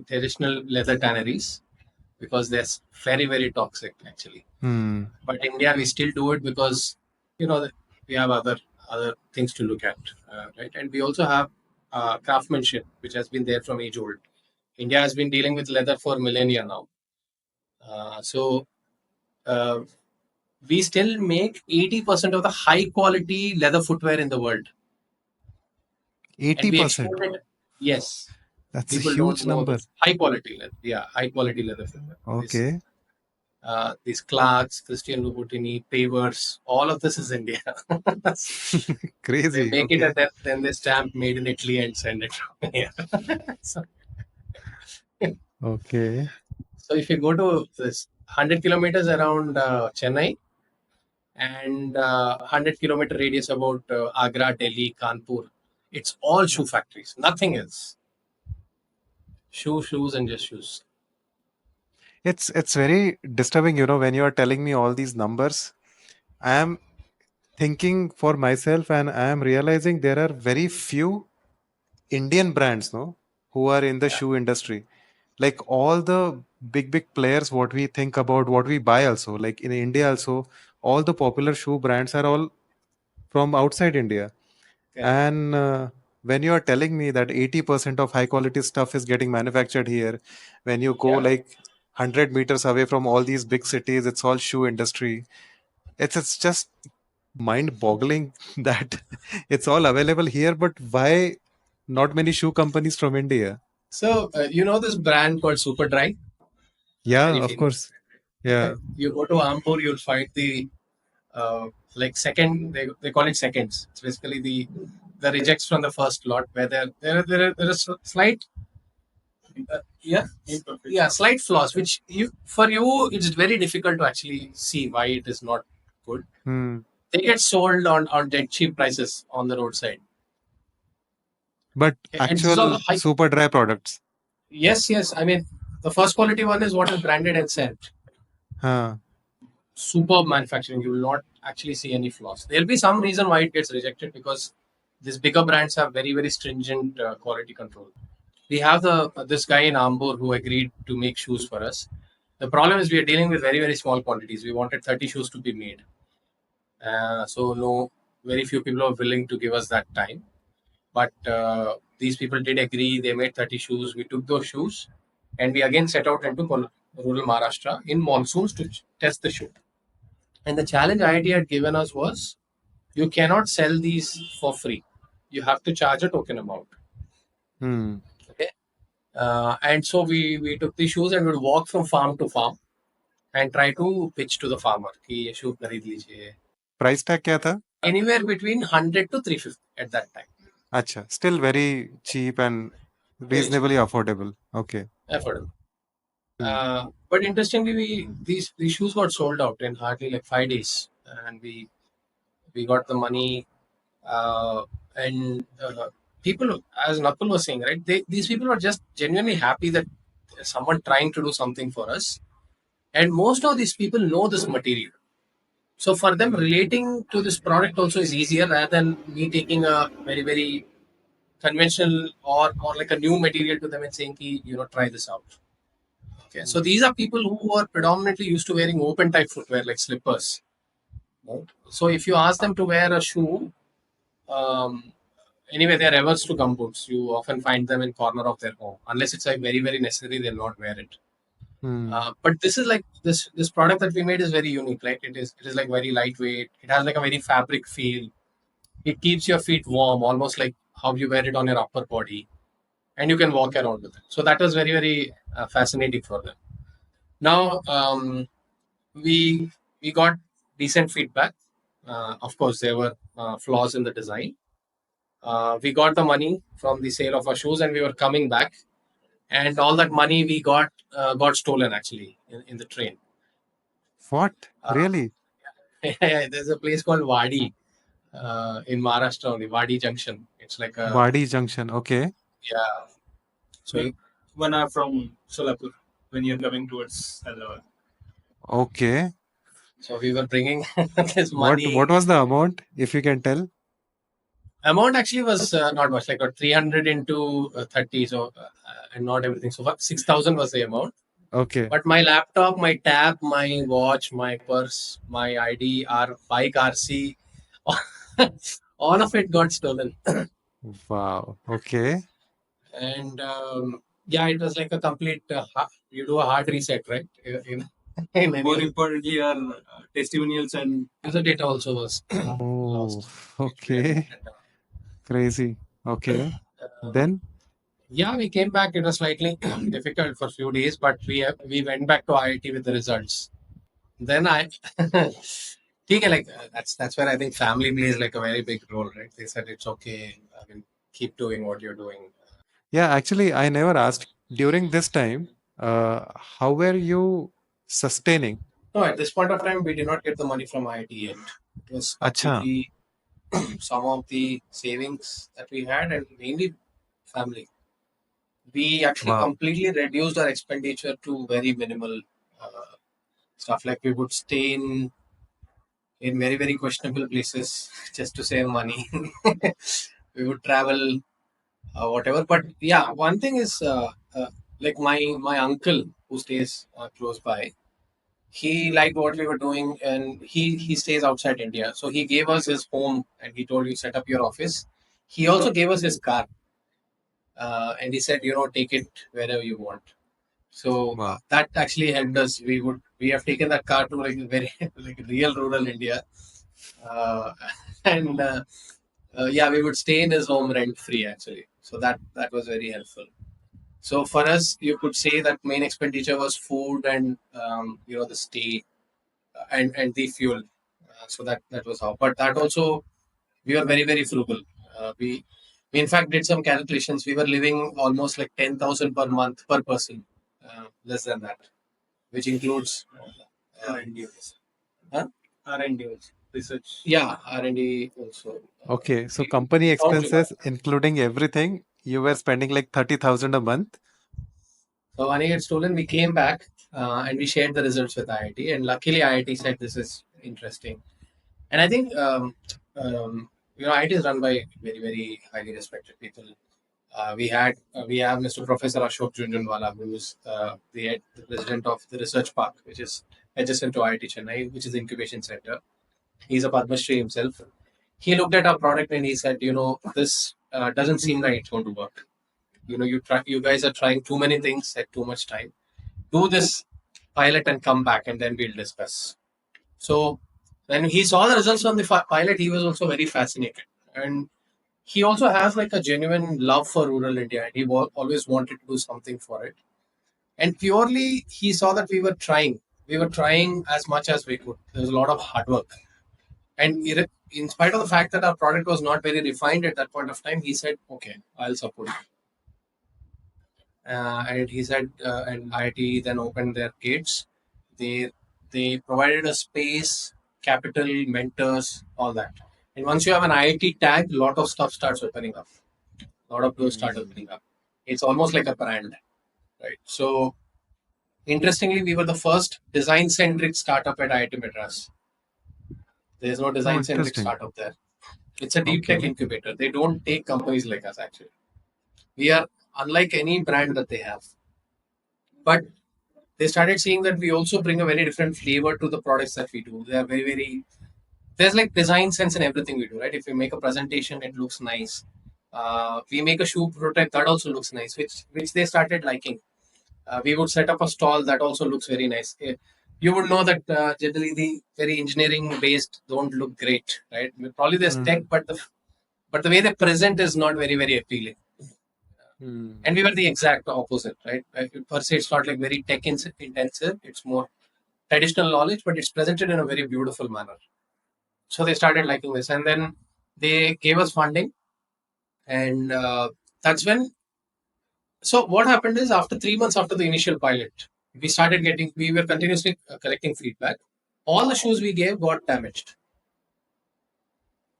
traditional leather tanneries because they're very toxic actually. Hmm. But India, we still do it because we have other things to look at, right? And we also have craftsmanship, which has been there from age old. India has been dealing with leather for millennia now. So uh, we still make 80% of the high quality leather footwear in the world, and we 80%. export it. Yes, That's a people don't huge know number. this high quality leather. Yeah, high quality leather footwear. This Okay. these Clarks, Christian Louboutin, Pavers, all of this is India. They Crazy. make it Okay. and then they stamp made in Italy and send it from here. so, Okay. so if you go to this 100 kilometers around Chennai and 100-kilometer radius about Agra, Delhi, Kanpur, it's all shoe factories, nothing else. Shoes, and just shoes. It's very disturbing, when you are telling me all these numbers. I am thinking for myself and I am realizing there are very few Indian brands, no, who are in the Yeah, shoe industry. Like all the big players, what we think about, what we buy also, like in India also, all the popular shoe brands are all from outside India. correct. And when you are telling me that 80% of high quality stuff is getting manufactured here, when you go Yeah. like 100 meters away from all these big cities, it's all shoe industry. It's just mind boggling that it's all available here, but why not many shoe companies from India? So this brand called Superdry, Yeah, very of famous. course. Yeah. You go to Ampur, you'll find the like second. They call it seconds. It's basically the rejects from the first lot where there is slight yeah slight flaws which you it's very difficult to actually see why it is not good. Hmm. They get sold on dead cheap prices on the roadside. But And this is all actual high. super dry products. Yes. I mean, the first quality one is what is branded and sent. Huh. Superb manufacturing. You will not actually see any flaws. There'll be some reason why it gets rejected because these bigger brands have very stringent quality control. We have this guy in Ambur who agreed to make shoes for us. The problem is we are dealing with very small quantities. We wanted 30 shoes to be made. So no, very few people are willing to give us that time. But these people did agree. They made 30 shoes. We took those shoes and we again set out into rural Maharashtra in monsoons to test the shoe. And the challenge IIT had given us was you cannot sell these for free. You have to charge a token amount. Hmm. Okay. And so we took the shoes and would walk from farm to farm. and try to pitch to the farmer कि ये shoe खरीद लीजिए. Price tag क्या था? Anywhere between 100 to 350 at that time. अच्छा, still very cheap and Very cheap, reasonably affordable. Okay. affordable. Hmm. But interestingly, these shoes got sold out in hardly like 5 days, and we got the money. And people, as Nakul was saying, right? These people were just genuinely happy that someone trying to do something for us, and most of these people know this material. So for them, relating to this product also is easier rather than me taking a very conventional or like a new material to them and saying, "Ki, try this out." Okay, so these are people who are predominantly used to wearing open type footwear like slippers. Right? So if you ask them to wear a shoe, um, anyway, they are averse to gumboots. You often find them in corner of their home, unless it's like very necessary. They'll not wear it. Hmm. But this is like this product that we made is very unique. Right? It is like very lightweight. It has like a very fabric feel. It keeps your feet warm, almost like how you wear it on your upper body, and you can walk around with it. So that was very fascinating for them. Now we got decent feedback. Of course, there were flaws in the design. We got the money from the sale of our shoes, and we were coming back, and all that money we got stolen actually in the train. What? Uh, Really? there's a place called Wadi in Maharashtra, only Wadi Junction. It's like a Wadi Junction. Okay. yeah. So Like 1 hour from Solapur when you're coming towards Hyderabad. Okay. so we were bringing this What money. was the amount, if you can tell? Amount actually was not much, like 300 into 30, so and not everything. So 6,000 was the amount. Okay. But my laptop, my tab, my watch, my purse, my ID, our bike RC, all of it got stolen. Wow. Okay. And yeah, it was like a complete, you do a hard reset, right? In More any importantly, our testimonials and user data also was Oh, lost, which we had okay. noted down. Crazy. Okay. Um, Then? yeah, we came back. It was slightly difficult for a few days, but we went back to IIT with the results. Then I, ठीक है, like that's where I think family plays like a very big role, right? They said it's okay. I mean, keep doing what you're doing. Yeah, actually, I never asked. During this time, how were you sustaining? No, at this point of time, we did not get the money from IIT yet. It was Acha. completely some of the savings that we had, and mainly family. We actually Wow. completely reduced our expenditure to very minimal uh, stuff. Like we would stay in very questionable places just to save money. We would travel, whatever. But yeah, one thing is like my uncle who stays close by. He liked what we were doing, and he stays outside India. So he gave us his home, and he told you set up your office. He also gave us his car, and he said, take it wherever you want. So Wow. that actually helped us. We have taken that car to like very like real rural India, uh, and yeah, we would stay in his home rent free actually. So that was very helpful. So for us, you could say that main expenditure was food and the stay and the fuel. So that was how. But that also we were very frugal. We in fact did some calculations. We were living almost like 10,000 per month per person, less than that, which includes R&D. huh? R&D also. Research. Yeah, R&D also. Okay. So company Sounds like expenses, including everything, you were spending like 30,000 a month. So when it got stolen, we came back and we shared the results with IIT. And luckily, IIT said this is interesting. And I think IIT is run by very highly respected people. We have Mr. Professor Ashok Junjunwala, who is the president of the research park, which is adjacent to IIT Chennai, which is the incubation center. He's a Padma Shri himself. He looked at our product and he said, this doesn't seem like it's going to work. You guys are trying too many things at too much time. Do this pilot and come back, and then we'll discuss. So when he saw the results from the pilot, he was also very fascinated, and he also has like a genuine love for rural India, and he always wanted to do something for it. And purely, he saw that we were trying. We were trying as much as we could. There was a lot of hard work. And in spite of the fact that our product was not very refined at that point of time, he said, okay, I'll support you. And he said, and IIT then opened their gates. They they provided a space, capital, mentors, all that. And once you have an IIT tag, a lot of stuff starts opening up. A lot of doors start opening up. It's almost like a brand, right? So interestingly, we were the first design-centric startup at IIT Madras. There's no Oh, design-centric interesting. startup there. It's a deep tech Okay. incubator. They don't take companies like us, actually. We are unlike any brand that they have. But they started seeing that we also bring a very different flavor to the products that we do. They are very, very, there's like design sense in everything we do, right? If we make a presentation, it looks nice. We make a shoe prototype that also looks nice, which they started liking. We would set up a stall that also looks very nice. You would know that generally the very engineering based don't look great, right? Probably there's tech, Mm. but the way they present is not very very appealing. Mm. And we were the exact opposite, right? Per se, it's not like very tech intensive. It's more traditional knowledge, but it's presented in a very beautiful manner. So they started liking this, and then they gave us funding, and that's when. So what happened is after 3 months after the initial pilot, we were continuously collecting feedback. All the shoes we gave got damaged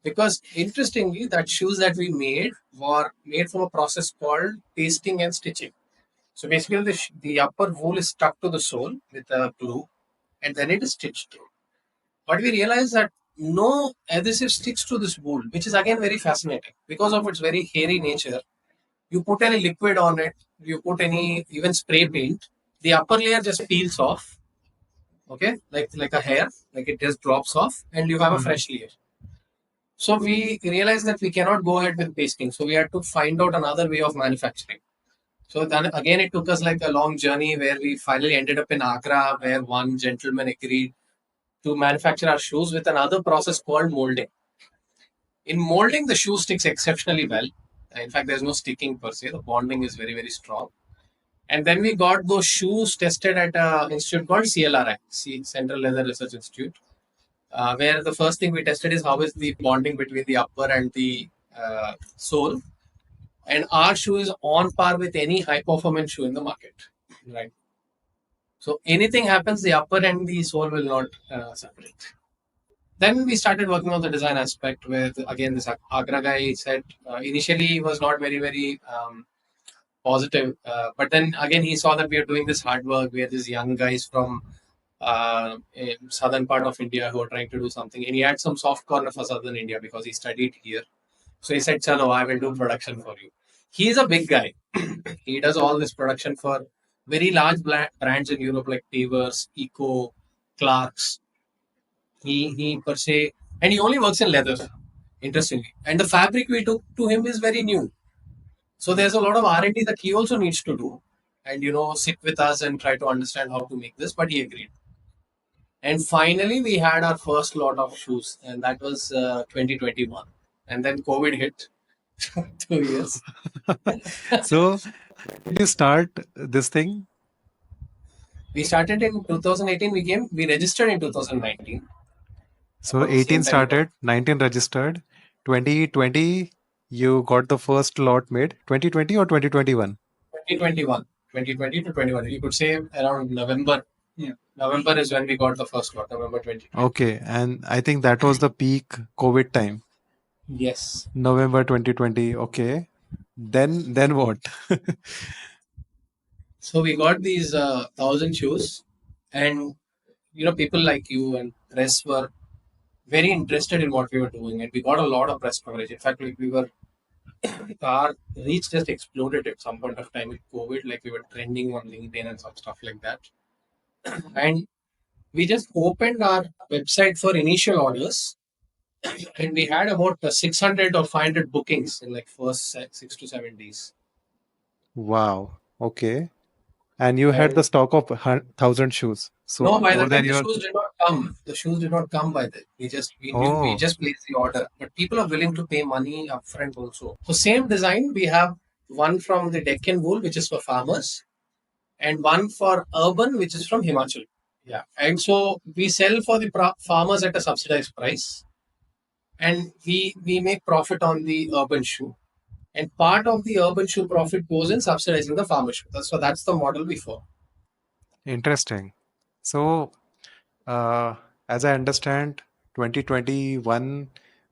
because interestingly, that shoes that we made were made from a process called pasting and stitching. So basically, the upper wool is stuck to the sole with a glue, and then it is stitched. But we realized that no adhesive sticks to this wool, which is again very fascinating because of its very hairy nature. You put any liquid on it, you put any even spray paint, the upper layer just peels off, okay, like a hair, like it just drops off, and you have a Mhm. fresh layer. So we realized that we cannot go ahead with pasting, so we had to find out another way of manufacturing. So then again, it took us like a long journey where we finally ended up in Agra, where one gentleman agreed to manufacture our shoes with another process called molding. In molding, the shoe sticks exceptionally well. In fact, there's no sticking per se. The bonding is very, very strong. And then we got those shoes tested at an institute called CLRI, Central Leather Research Institute, where the first thing we tested is how is the bonding between the upper and the sole. And our shoe is on par with any high performance shoe in the market, right? So anything happens, the upper and the sole will not separate. Then we started working on the design aspect with again this Agra guy said initially he was not very very positive, but then again he saw that we are doing this hard work. We are these young guys from in southern part of India who are trying to do something, and he had some soft corner for southern India because he studied here. So he said, "Chalo, I will do production for you." He is a big guy. He does all this production for very large brands in Europe like Tavers, Eco, Clarks. He per se, and he only works in leather. Interestingly, and the fabric we took to him is very new. So there's a lot of R&D that he also needs to do, and sit with us and try to understand how to make this. But he agreed. And finally, we had our first lot of shoes, and that was 2021. And then COVID hit. 2 years. So, did you start this thing? We started in 2018. We registered in 2019. So, About the same 18 time we got started, 19 registered, 2020 you got the first lot made, 2020 or 2021? 2021. 2020 to 21. You could say around November. Yeah. November is when we got the first lot, November 2020. Okay, and I think that was the peak COVID time, Yes. November 2020. Okay. Then what? So we got these 1,000 shoes, and people like you and press were very interested in what we were doing, and we got a lot of press coverage. In fact, like our reach just exploded at some point of time with COVID. Like we were trending on LinkedIn and some stuff like that, and we just opened our website for initial orders, and we had about 600 or 500 bookings in like first 6 to 7 days. Wow. Okay. And you had the And stock of 1,000 shoes. no, So by the over there time the you're. shoes did not come, the shoes did not come by then. We knew we Oh, just placed the order, but people are willing to pay money upfront also. So same design, we have one from the Deccan wool, which is for farmers, and one for urban, which is from Himachal. Yeah, and so we sell for the farmers at a subsidized price, and we make profit on the urban shoe. And part of the urban shoe profit goes in subsidizing the farmer shoe. So that's the model we follow. Interesting. So, uh, as I understand, 2021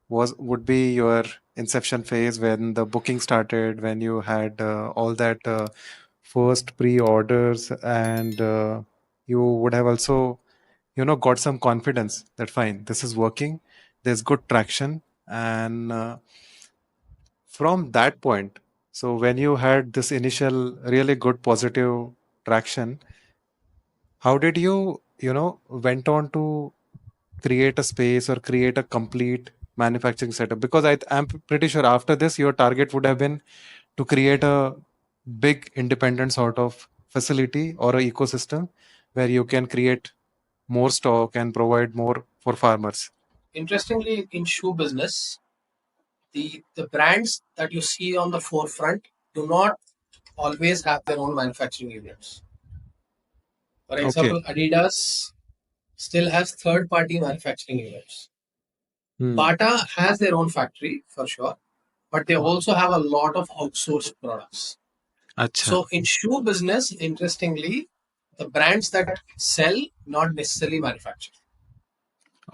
was would be your inception phase when the booking started, when you had all that first pre-orders, and you would have also, got some confidence that fine, this is working, there's good traction, and from that point, so when you had this initial really good positive traction, how did you, went on to create a space or create a complete manufacturing setup? Because I'm pretty sure after this, your target would have been to create a big independent sort of facility or a ecosystem where you can create more stock and provide more for farmers. Interestingly, in shoe business, the brands that you see on the forefront do not always have their own manufacturing units. For Okay. example, Adidas still has third party manufacturing units. Hmm. Bata has their own factory for sure, but they also have a lot of outsourced products. Acha. So in shoe business, interestingly, the brands that sell not necessarily manufacture.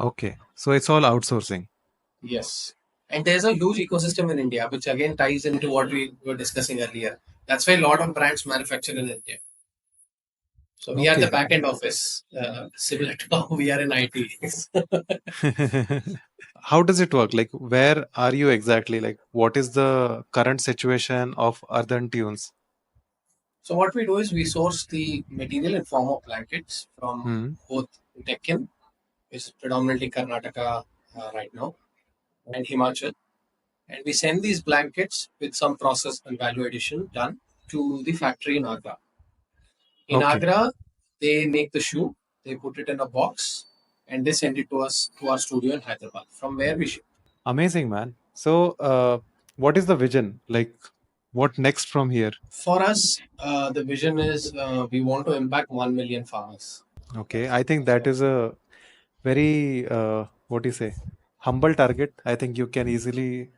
Okay. So it's all outsourcing. Yes. And there's a huge ecosystem in India, which again ties into what we were discussing earlier. That's why a lot of brands manufacture in India. So we are the Okay. back end office, similar to how we are in IT. How does it work? Like, where are you exactly? Like, what is the current situation of Earthen Tunes? So what we do is we source the material in form of blankets from Hmm. both Deccan, which is predominantly Karnataka right now, and Himachal. And we send these blankets with some process and value addition done to the factory in Agra. In Okay. Agra, they make the shoe, they put it in a box, and they send it to us to our studio in Hyderabad, from where we ship. Amazing, man. So, what is the vision? Like, what next from here? For us, the vision is we want to impact 1 million farmers. Okay. I think that So, is a very, what do you say, humble target. I think you can easily,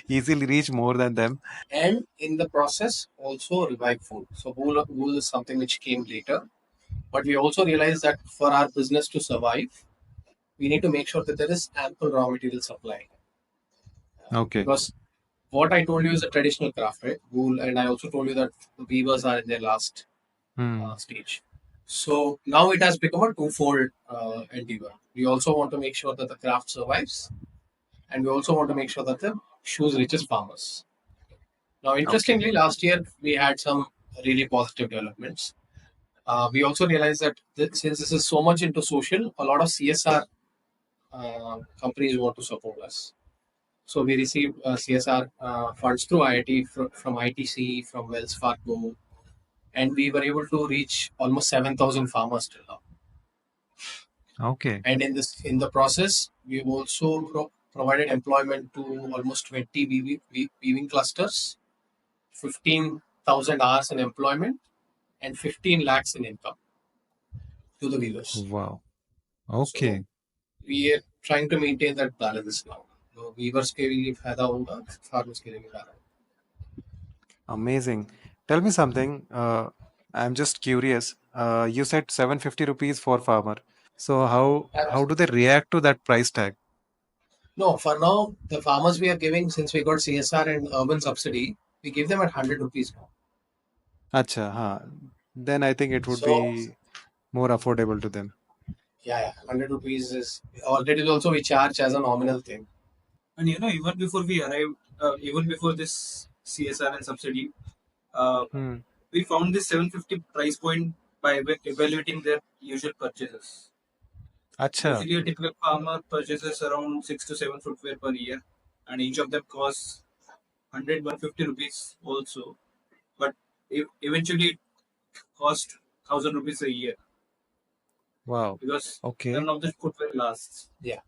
easily reach more than them. and in the process, also revive food. So, wool is something which came later, but we also realized that for our business to survive, we need to make sure that there is ample raw material supply. Okay. Because what I told you is a traditional craft, right? Wool, and I also told you that the weavers are in their last Hmm. stage. So now it has become a twofold endeavor. We also want to make sure that the craft survives, and we also want to make sure that the shoes reaches farmers. Now, Okay. interestingly, last year we had some really positive developments. We also realized that since this is so much into social, a lot of CSR companies want to support us. So we received CSR funds through IIT, from ITC, from Wells Fargo, and we were able to reach almost 7,000 farmers till now. Okay. And in the process, we've also provided employment to almost 20 weaving clusters, 15,000 hours in employment, and 15 lakhs in income to the weavers. Wow. So Okay. we are trying to maintain that balance now. तो weavers के लिए फायदा होगा, farmers के लिए भी फायदा Amazing. Tell me something. I'm just curious. You said 750 rupees for farmer. So होगा. how do they react to that price tag? No, for now, the farmers we are giving, since we got CSR and urban subsidy, we give them at 100 rupees now. Acha, huh. Then I think it would So, be more affordable to them. yeah, 100 rupees is, or that is also we charge as a nominal thing. And even before we arrived, even before this CSR and subsidy, uh, Hmm. we found this 750 price point by evaluating their usual purchases. Acha. Usually, a typical farmer purchases around 6 to 7 footwear per year, and each of them costs 100 to 150 rupees also. But eventually, it cost 1,000 rupees a year Wow. because Okay. none of the footwear lasts. Yeah.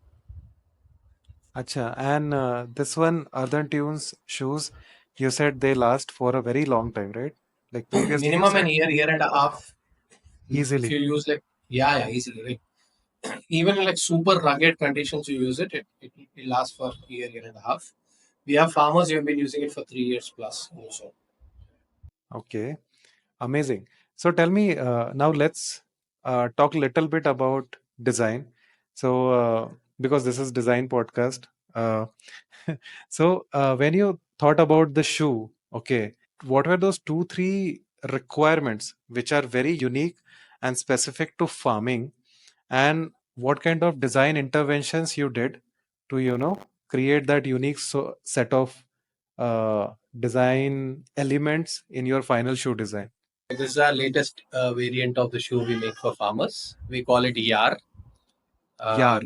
Acha. And this one, Other Tunes shoes, you said they last for a very long time, right? Like previously you Minimum an said year, year and a half. If easily. you use like Yeah, easily. Even in like super rugged conditions, you use it lasts for a year and a half. We have farmers who have been using it for 3 years plus also. Okay, amazing. So tell me now, let's talk a little bit about design. So because this is design podcast, uh, so when you thought about the shoe, okay, what were those two, three requirements which are very unique and specific to farming, and what kind of design interventions you did to, create that unique set of uh, design elements in your final shoe design? This is our latest variant of the shoe we make for farmers. We call it ER. Yar. Um, yeah.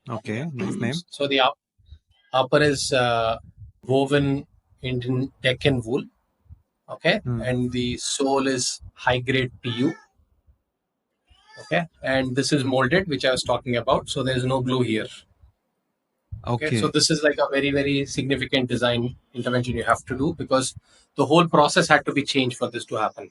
Okay, nice name. So the upper is woven Indian Deccan wool. Okay, Hmm. and the sole is high grade PU. Okay, and this is molded, which I was talking about. So there is no glue here. Okay, so Okay, this is like a very very significant design intervention you have to do because the whole process had to be changed for this to happen.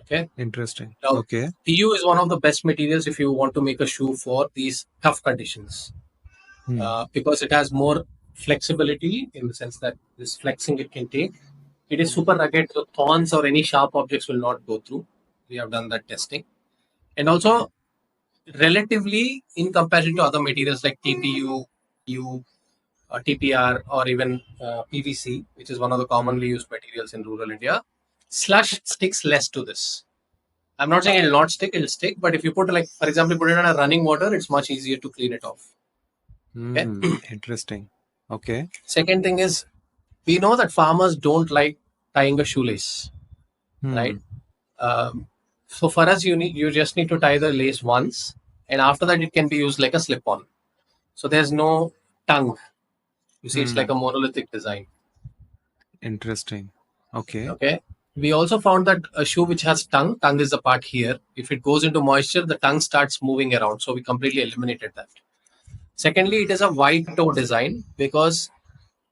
Okay, interesting. now Okay. PU is one of the best materials if you want to make a shoe for these tough conditions Hmm. because it has more flexibility in the sense that this flexing it can take. It is Hmm. super rugged, so thorns or any sharp objects will not go through. We have done that testing, and also relatively in comparison to other materials like TPU, U, TPR, or even PVC, which is one of the Hmm. commonly used materials in rural India, slush sticks less to this. I'm not saying it'll not stick, it'll stick, but if you put like, for example, put it on a running water, it's much easier to clean it off. Okay. Hmm. Interesting. Okay. Second thing is, we know that farmers don't like tying a shoelace, right? Hmm. Um, so for us, you just need to tie the lace once, and after that, it can be used like a slip-on. So there's no tongue. You see, it's like Hmm. a monolithic design. Interesting. Okay. Okay. We also found that a shoe which has tongue is the part here. If it goes into moisture, the tongue starts moving around. So we completely eliminated that. Secondly, it is a wide toe design because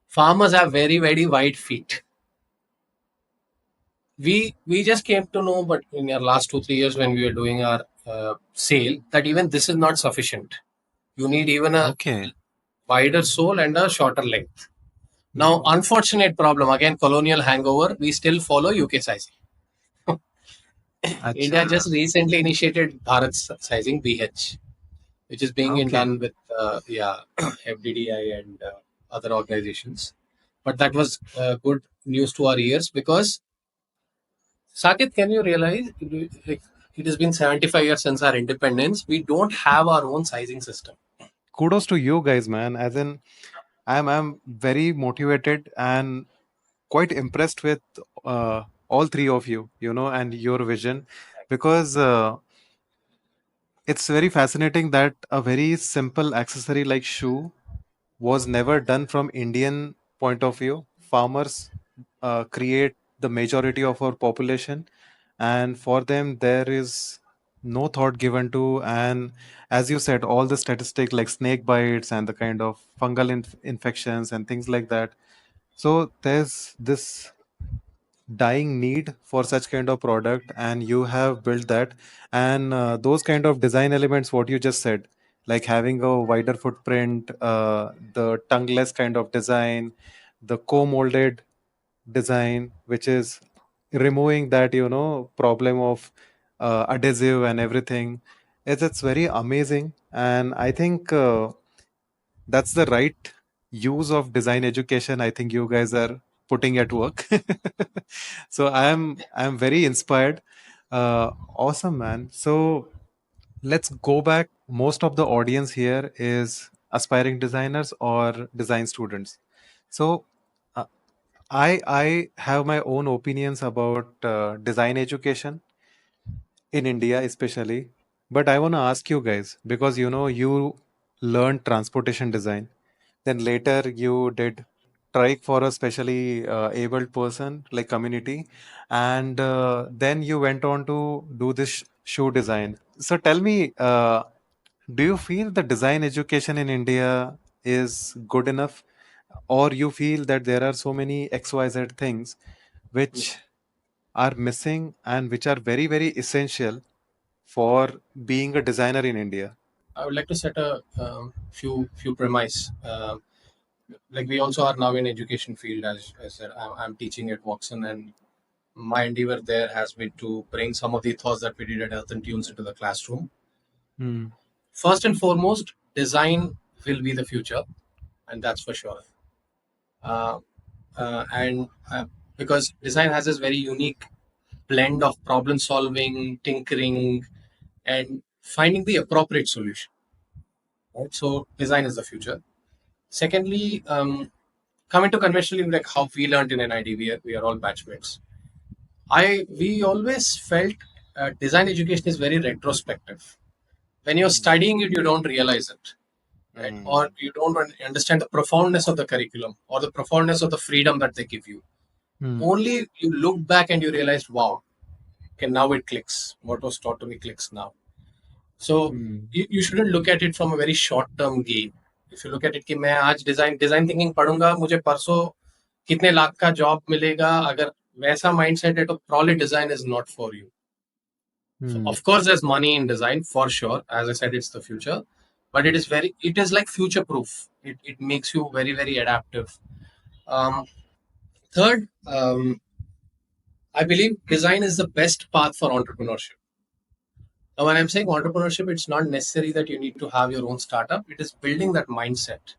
farmers have very, very wide feet. We just came to know, but in our last 2 3 years when we were doing our sale, that even this is not sufficient. You need even a Okay. wider sole and a shorter length. Now, Hmm. unfortunate problem again, colonial hangover. We still follow UK sizing. India Acha. just recently initiated Bharat sizing (BH), which is being Okay. done with FDDI and other organizations. But that was good news to our ears because Saket, can you realize like, it has been 75 years since our independence. We don't have our own sizing system. Kudos to you guys, man. As in, I'm very motivated and quite impressed with all three of you, and your vision, because it's very fascinating that a very simple accessory like shoe was never done from Indian point of view. Farmers create the majority of our population, and for them there is no thought given to. And as you said, all the statistics like snake bites and the kind of fungal infections and things like that. So there's this dying need for such kind of product, and you have built that. And those kind of design elements what you just said, like having a wider footprint, the tongueless kind of design, the co-molded design, which is removing that problem of adhesive and everything. It's very amazing, and I think that's the right use of design education. I think you guys are putting at work. So I'm very inspired. Awesome, man. So let's go back. Most of the audience here is aspiring designers or design students. So uh, I have my own opinions about design education in India, especially. But I want to ask you guys, because you learned transportation design, then later you did trike for a specially abled person like community, and then you went on to do this shoe design. So tell me, do you feel the design education in India is good enough, or you feel that there are so many XYZ things which are missing and which are very very essential for being a designer in India? I would like to set a few premise. Like we also are now in education field, as I said, I'm teaching at Watson, and my endeavor there has been to bring some of the thoughts that we did at Earthen Tunes into the classroom. Hmm. First and foremost, design will be the future, and that's for sure. Uh, and Because design has this very unique blend of problem solving, tinkering, and finding the appropriate solution. Right? So, design is the future. Secondly, coming to conventionally like how we learned in NID, we are all batchmates. We always felt design education is very retrospective. When you're studying it, you don't realize it, right? Or Hmm. you don't understand the profoundness of the curriculum or the profoundness of the freedom that they give you. Hmm. Only you look back and you realize, wow, okay, now it clicks. What was taught to me clicks now. So Hmm. you shouldn't look at it from a very short term gain. If you look at it कि मैं आज design thinking पढ़ूंगा मुझे परसों कितने लाख का job मिलेगा अगर वैसा माइंडसेट है तो probably design is not for you. So Hmm. of course there's money in design for sure. As I said, it's the future, but it is like future proof. It makes you very very adaptive. Um, Third, I believe design is the best path for entrepreneurship. Now, when I'm saying entrepreneurship, it's not necessary that you need to have your own startup. It is building that mindset,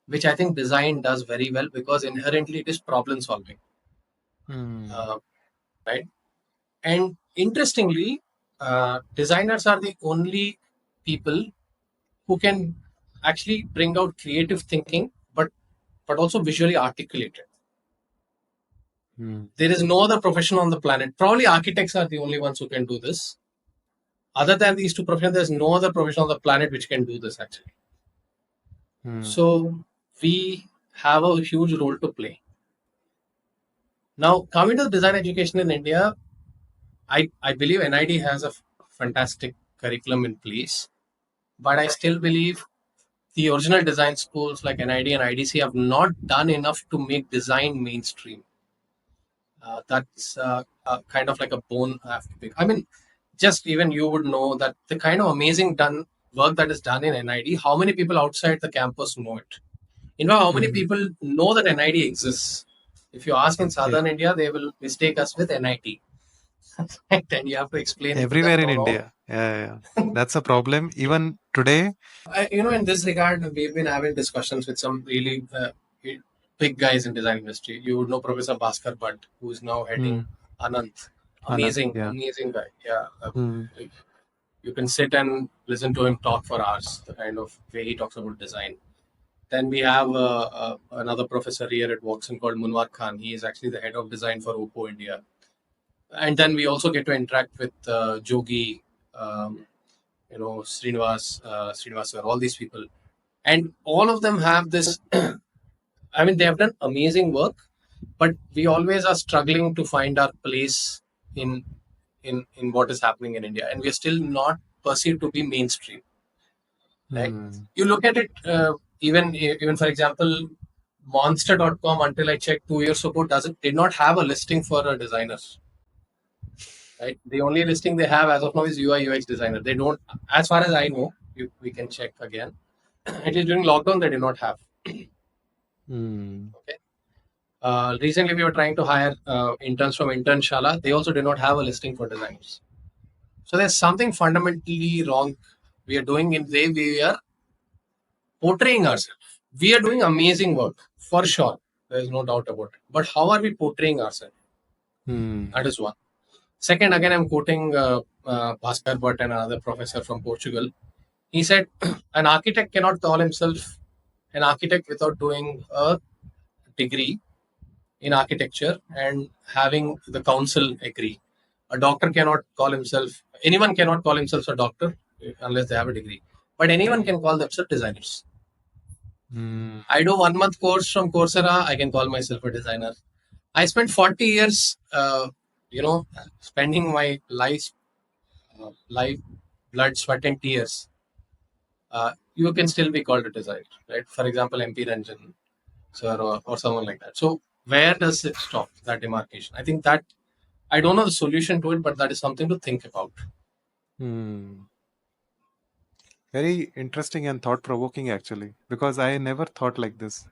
which I think design does very well because inherently it is problem solving, Hmm. uh, right? And interestingly, designers are the only people who can actually bring out creative thinking, but also visually articulate it. Hmm. There is no other profession on the planet. Probably architects are the only ones who can do this. Other than these two professions, there's no other profession on the planet which can do this actually. Hmm. So we have a huge role to play. Now, coming to design education in India, I believe NID has a fantastic curriculum in place, but I still believe the original design schools like NID and IDC have not done enough to make design mainstream. That's kind of like a bone I have to pick. I mean, just even you would know that the kind of amazing done work that is done in NID, how many people outside the campus know it? You know, how many Hmm. people know that NID exists? If you ask in Yeah. southern India, they will mistake us with NIT. Right? And you have to explain it to them. Everywhere in No, no. India. Yeah, yeah. That's a problem. Even today. In this regard, we've been having discussions with some really big guys in design industry. You would know Professor Bhaskar Bhatt, who is now Hmm. heading Anant. Anand. Amazing, Yeah. amazing guy. Yeah, Hmm. you can sit and listen to him talk for hours. The kind of way he talks about design. Then we have another professor here at Watson called Munwar Khan. He is actually the head of design for Oppo India. And then we also get to interact with Jogi, Srinivas, sir, all these people. And all of them have this, I mean, they have done amazing work, but we always are struggling to find our place in in what is happening in India. And we're still not perceived to be mainstream, right? Hmm. You look at it, even for example, monster.com until I checked 2 years ago did not have a listing for a designer, right? The only listing they have as of now is UI UX designer. They don't, as far as I know, we can check again. At least during lockdown, they did not have. Hmm. Okay. Recently, we were trying to hire interns from Internshala. They also did not have a listing for designers. So there's something fundamentally wrong we are doing in the way we are portraying ourselves. We are doing amazing work for sure. There is no doubt about it. But how are we portraying ourselves? Hmm. That is one. Second, again, I'm quoting Bhaskar Bhatt and another professor from Portugal. He said, an architect cannot call himself an architect without doing a degree in architecture and having the council agree. A doctor cannot call himself, anyone cannot call himself a doctor unless they have a degree. But anyone can call themselves designers. Hmm. I do 1 month course from Coursera, I can call myself a designer. I spent 40 years, spending my life, blood, sweat, and tears. You can still be called a designer, right? For example, MP Ranjan, sir, or someone like that. So, where does it stop, that demarcation? I think that I don't know the solution to it, but that is something to think about. Hmm. Very interesting and thought provoking actually, because I never thought like this.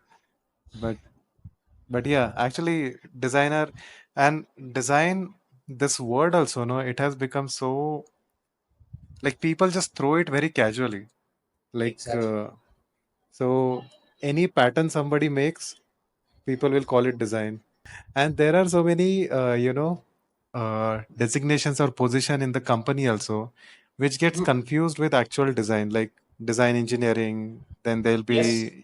But yeah, actually, designer and design, this word also, no, it has become so, like, people just throw it very casually. Like, Exactly. so any pattern somebody makes, people will call it design. And there are so many, designations or position in the company also, which gets Mhm. confused with actual design, like design engineering. Then there'll Yes. be,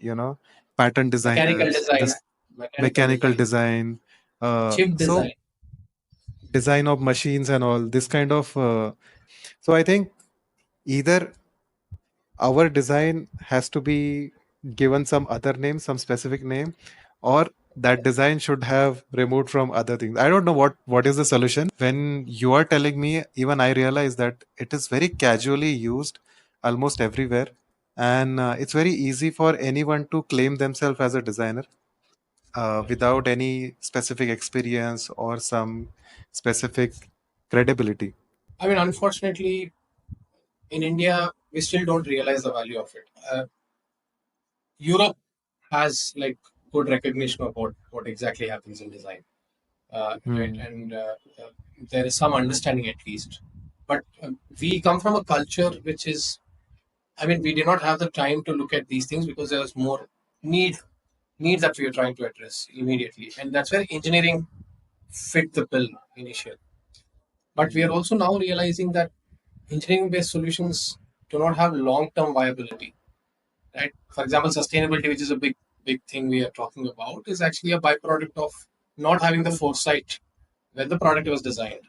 pattern Mechanical designers, design, this mechanical mechanical design, design. chip So design. design of machines and all this kind of. So I think either our design has to be given some other name, some specific name, or that design should have removed from other things. I don't know what is the solution. When you are telling me, even I realize that it is very casually used almost everywhere, and it's very easy for anyone to claim themselves as a designer without any specific experience or some specific credibility. I mean, unfortunately, in India, we still don't realize the value of it. Europe has like good recognition of what exactly happens in design, right? Hmm. And there is some understanding at least. But we come from a culture which is, I mean, we did not have the time to look at these things because there was more need need that we are trying to address immediately, and that's where engineering fit the bill initially. But we are also now realizing that engineering-based solutions do not have long-term viability, right? For example, sustainability, which is a big thing we are talking about, is actually a byproduct of not having the foresight when the product was designed.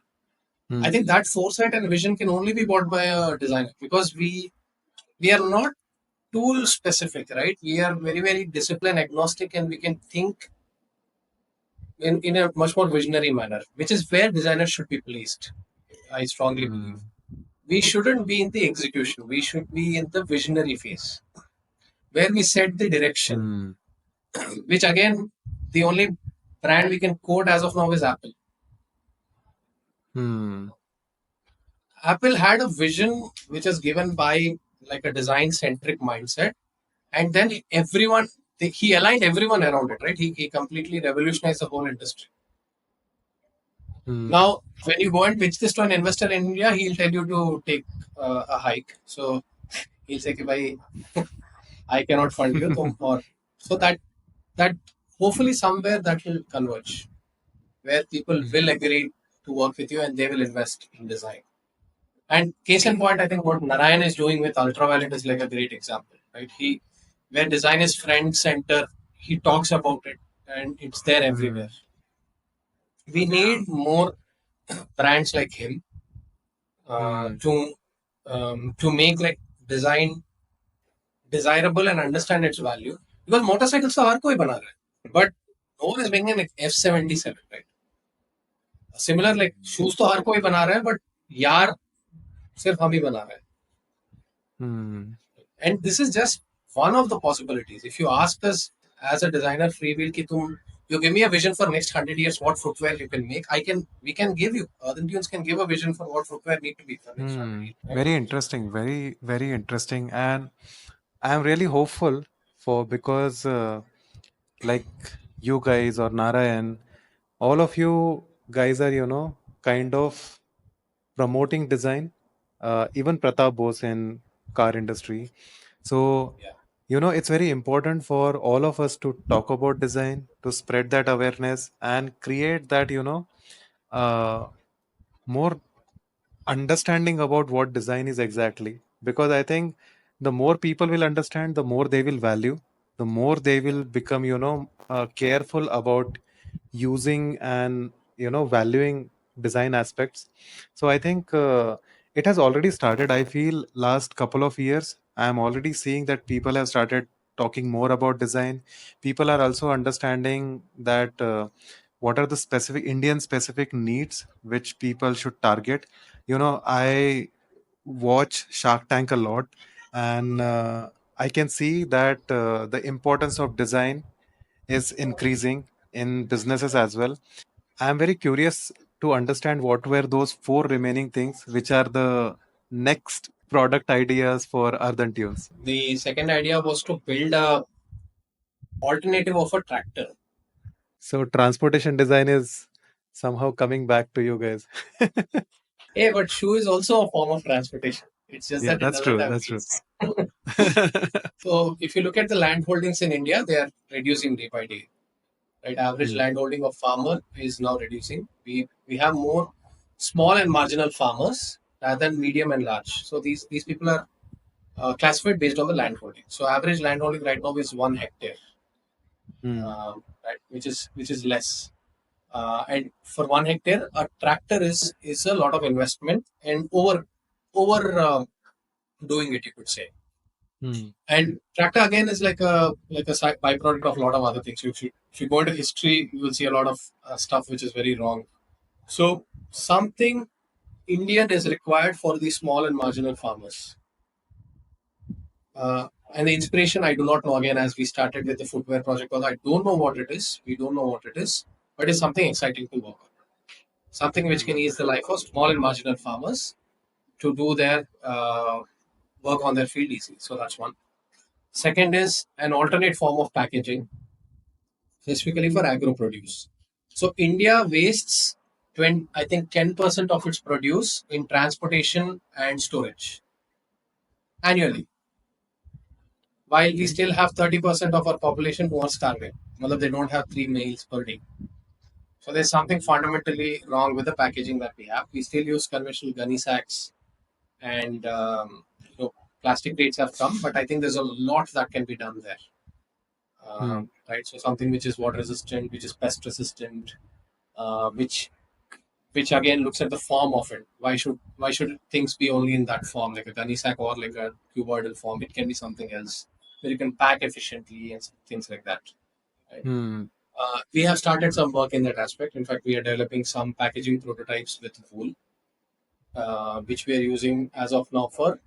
I Hmm. think that foresight and vision can only be bought by a designer because we are not tool specific, right? We are very discipline agnostic, and we can think in a much more visionary manner, which is where designers should be placed. I strongly believe Hmm. we shouldn't be in the execution. We should be in the visionary phase where we set the direction. Hmm. Which again, the only brand we can quote as of now is Apple. Hmm. Apple had a vision which is given by like a design centric mindset, and then everyone he aligned everyone around it, right? He completely revolutionized the whole industry. Hmm. Now, when you go and pitch this to an investor in India, he'll tell you to take a hike. So he'll say, कि भाई, I cannot fund you, तुम और so that hopefully somewhere that will converge, where people will agree to work with you and they will invest in design. And case in point, I think what Narayan is doing with Ultraviolet is like a great example, right? Where design is front center, he talks about it and it's there everywhere. Hmm. We need more brands like him Hmm. to make like design desirable and understand its value. Because motorcycles तो हर कोई बना रहा है, but no one is making an F77, right? Similar like shoes तो हर कोई बना रहा है, but यार सिर्फ हम ही बना रहे हैं. Hmm. And this is just one of the possibilities. If you ask us as a designer freewheel कि तुम you give me a vision for next 100 years what footwear you can make, I can we can give you. Earthen Tunes can give a vision for what footwear need to be for next 100 Hmm. years, right? Very interesting. Very interesting. And I'm really hopeful for, because like you guys or Narayan, all of you guys are, kind of promoting design. Even Pratap Bose in car industry. So, Yeah. it's very important for all of us to talk about design, to spread that awareness and create that, uh, more understanding about what design is exactly. Because I think the more people will understand, the more they will value, the more they Yeah. will become, careful about using and, valuing design aspects. So I think it has already started. I feel last couple of years I am already seeing that people have started talking more about design. People are also understanding that what are the specific Indian specific needs which people should target. I watch Shark Tank a lot, and I can see that the importance of design is increasing in businesses as well. I'm very curious to understand what were those four remaining things, which are the next product ideas for Earthen Tunes? The second idea was to build a alternative of a tractor. So transportation design is somehow coming back to you guys. Hey, but shoe is also a form of transportation. It's just Yeah, that it that's doesn't true. have That's true. wheels. So if you look at the land holdings in India, they are reducing day by day. Right, average Hmm. land holding of farmer is now reducing. We have more small and marginal farmers rather than medium and large. So these people are classified based on the land holding. So average land holding right now is 1 hectare, Hmm. right, which is less. And for 1 hectare, a tractor is a lot of investment and over doing it, you could say. Hmm. And tractor again is like a byproduct of a lot of other things. If you go into history, you will see a lot of stuff which is very wrong. So something Indian is required for the small and marginal farmers. And the inspiration I do not know, again, as we started with the footwear project, because I don't know what it is. We don't know what it is, but it's something exciting to work on. Something which can ease the life of small and marginal farmers to do their work on their field easy. So that's one. Second is an alternate form of packaging, specifically for agro produce. So India wastes 20, I think 10% of its produce in transportation and storage annually, while we Okay. still have 30% of our population who are starving. Well, they don't have 3 meals per day. So there's something fundamentally wrong with the packaging that we have. We still use conventional gunny sacks, and plastic crates have come, but I think there's a lot that can be done there. Hmm. Right, so something which is water resistant, which is pest resistant, which again looks at the form of it. Why should things be only in that form, like a gunny sack or like a cuboidal form? It can be something else where you can pack efficiently and things like that. Right? Hmm. We have started some work in that aspect. In fact, we are developing some packaging prototypes with wool, which we are using as of now for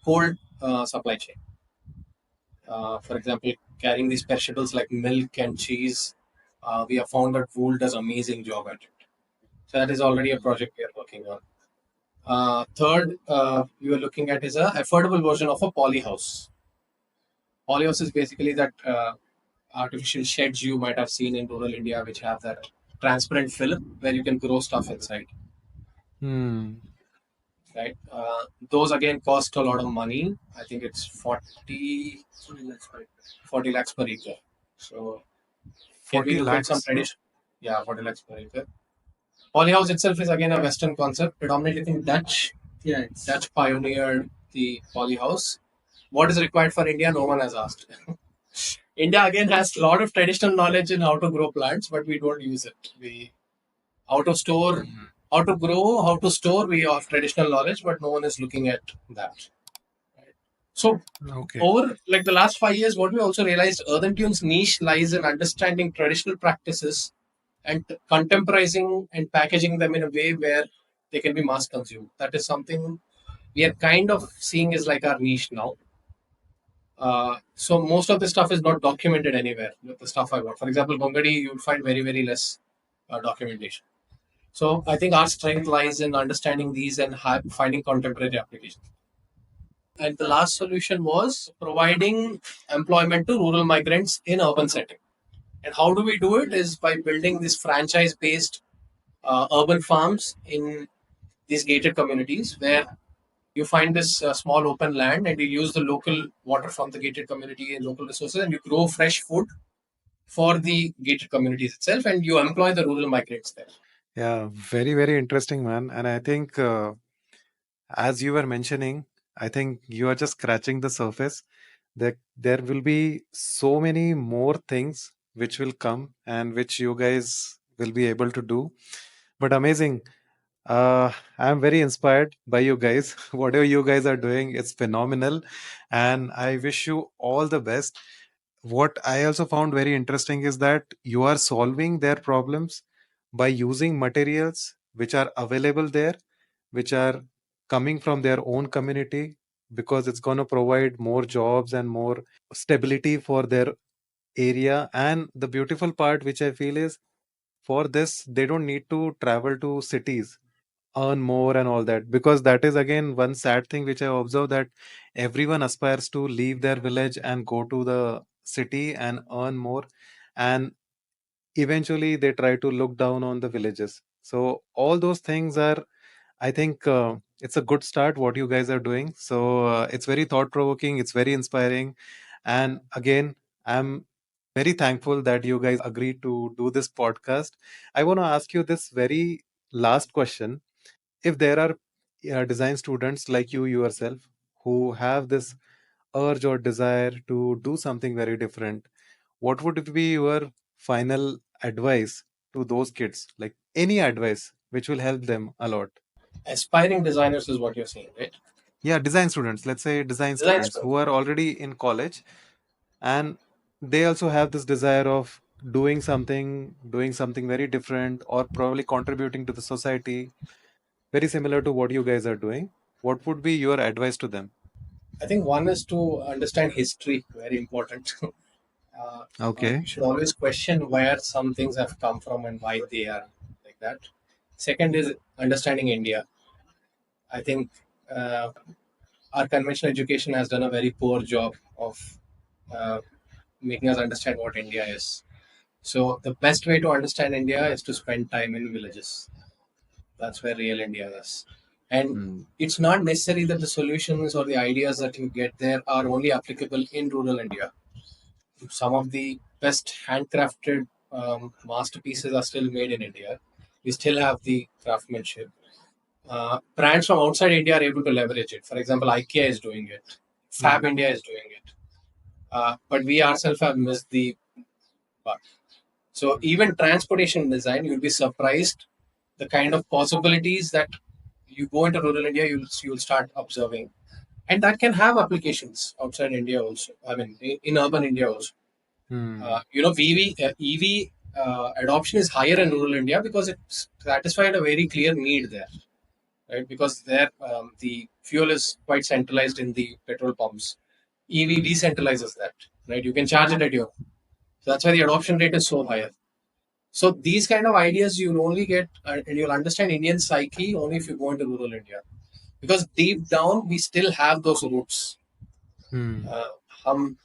cold supply chain. For example, carrying these perishables like milk and cheese, we have found that wool does amazing job at it. So that is already a project we are working on. Third, we were looking at is a affordable version of a polyhouse. Polyhouse is basically that artificial sheds you might have seen in rural India, which have that transparent film where you can grow stuff inside. Hmm. Right? Those again cost a lot of money. I think it's 40 lakhs per acre. So can we 40 look at some lakhs. tradition? Yeah, 40 lakhs per acre. Polyhouse itself is again a Western concept, predominantly in Dutch. Yeah, Dutch pioneered the polyhouse. What is required for India? No one has asked. India again has a lot of traditional knowledge in how to grow plants, but we don't use it. We how to store, how to grow, how to store. We have traditional knowledge, but no one is looking at that. So Okay. over like the last 5 years, what we also realized, Earthen Tunes niche lies in understanding traditional practices and contemporizing and packaging them in a way where they can be mass consumed. That is something we are kind of seeing is like our niche now. So most of the stuff is not documented anywhere. The stuff I got, for example, Bongadi, you will find very less documentation. So I think our strength lies in understanding these and finding contemporary applications. And the last solution was providing employment to rural migrants in urban setting. And how do we do it? Is by building this franchise-based urban farms in these gated communities where you find this small open land and you use the local water from the gated community and local resources and you grow fresh food for the gated communities itself and you employ the rural migrants there. Yeah, very interesting, man. And I think, as you were mentioning, I think you are just scratching the surface. There will be so many more things which will come and which you guys will be able to do. But amazing. I'm very inspired by you guys. Whatever you guys are doing, it's phenomenal. And I wish you all the best. What I also found very interesting is that you are solving their problems by using materials which are available there, which are coming from their own community, because it's going to provide more jobs and more stability for their area. And the beautiful part which I feel is, for this they don't need to travel to cities. earn more and all that, because that is again one sad thing which I observe, that everyone aspires to leave their village and go to the city and earn more, and eventually they try to look down on the villages. So all those things are, I think, it's a good start what you guys are doing. So it's very thought provoking, it's very inspiring. And again, I'm very thankful that you guys agreed to do this podcast. I want to ask you this very last question. If there are design students like you yourself who have this urge or desire to do something very different, what would it be your final advice to those kids? Like any advice which will help them a lot. Aspiring designers is what you're saying, right? Yeah, design students, let's say design Design students students. who are already in college, and they also have this desire of doing something very different, or probably contributing to the society very similar to what you guys are doing. What would be your advice to them? I think one is to understand history, very important. Okay. You should always question where some things have come from and why they are like that. Second is understanding India. I think our conventional education has done a very poor job of uh, making us understand what India is. So the best way to understand India is to spend time in villages. That's where real India is. And Hmm. it's not necessary that the solutions or the ideas that you get there are only applicable in rural India. Some of the best handcrafted masterpieces are still made in India. We still have the craftsmanship. Brands from outside India are able to leverage it. For example, IKEA is doing it. Fab Hmm. India is doing it. But we ourselves have missed the mark. So even transportation design, you'll be surprised the kind of possibilities that you go into rural India, you'll start observing, and that can have applications outside India also. I mean, in urban India also. Hmm. EV adoption is higher in rural India because it's satisfied a very clear need there, right? Because there the fuel is quite centralized in the petrol pumps. EV Hmm. decentralizes that, right? You can charge it at your. So that's why the adoption rate is so higher. So these kind of ideas you'll only get and you'll understand Indian psyche only if you go into rural India, because deep down we still have those roots. Hmm. अ, हम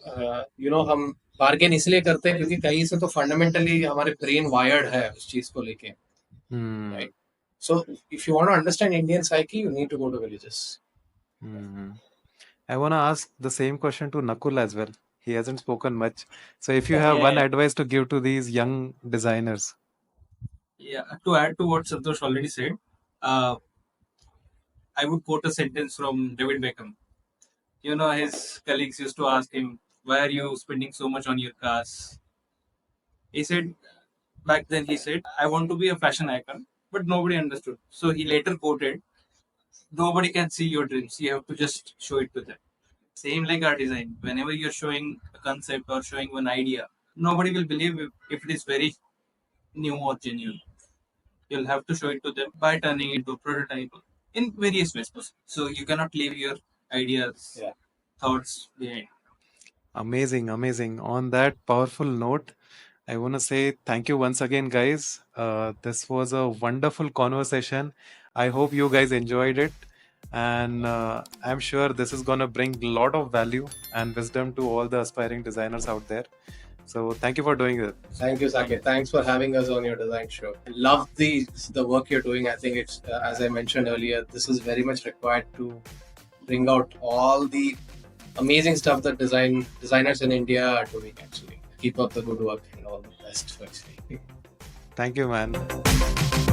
हम bargain इसलिए करते हैं क्योंकि कहीं से तो fundamentally हमारे ब्रेन वायर्ड है उस चीज को लेके, Hmm. Right? So if you want to understand Indian psyche you need to go to villages. Hmm. I want to ask the same question to Nakul as well. He hasn't spoken much. So, if you have Yeah, one yeah. advice to give to these young designers. Yeah. To add to what Santosh already said, uh, I would quote a sentence from David Beckham. You know, his colleagues used to ask him, "Why are you spending so much on your cars?" He said, back then, he said, "I want to be a fashion icon," but nobody understood. So he later quoted, "Nobody can see your dreams. You have to just show it to them." Same like our design. Whenever you're showing a concept or showing one idea, nobody will believe if it is very new or genuine. You'll have to show it to them by turning it into a prototype in various ways. So you cannot leave your ideas, Yeah. thoughts behind. Amazing, amazing. On that powerful note, I want to say thank you once again, guys. This was a wonderful conversation. I hope you guys enjoyed it. And I'm sure this is going to bring a lot of value and wisdom to all the aspiring designers out there. So, thank you for doing it. Thank you, Saket. Thanks for having us on your design show. Love the work you're doing. I think it's as I mentioned earlier, this is very much required to bring out all the amazing stuff that designers in India are doing. Actually, keep up the good work and all the best. Actually. Thank you, man.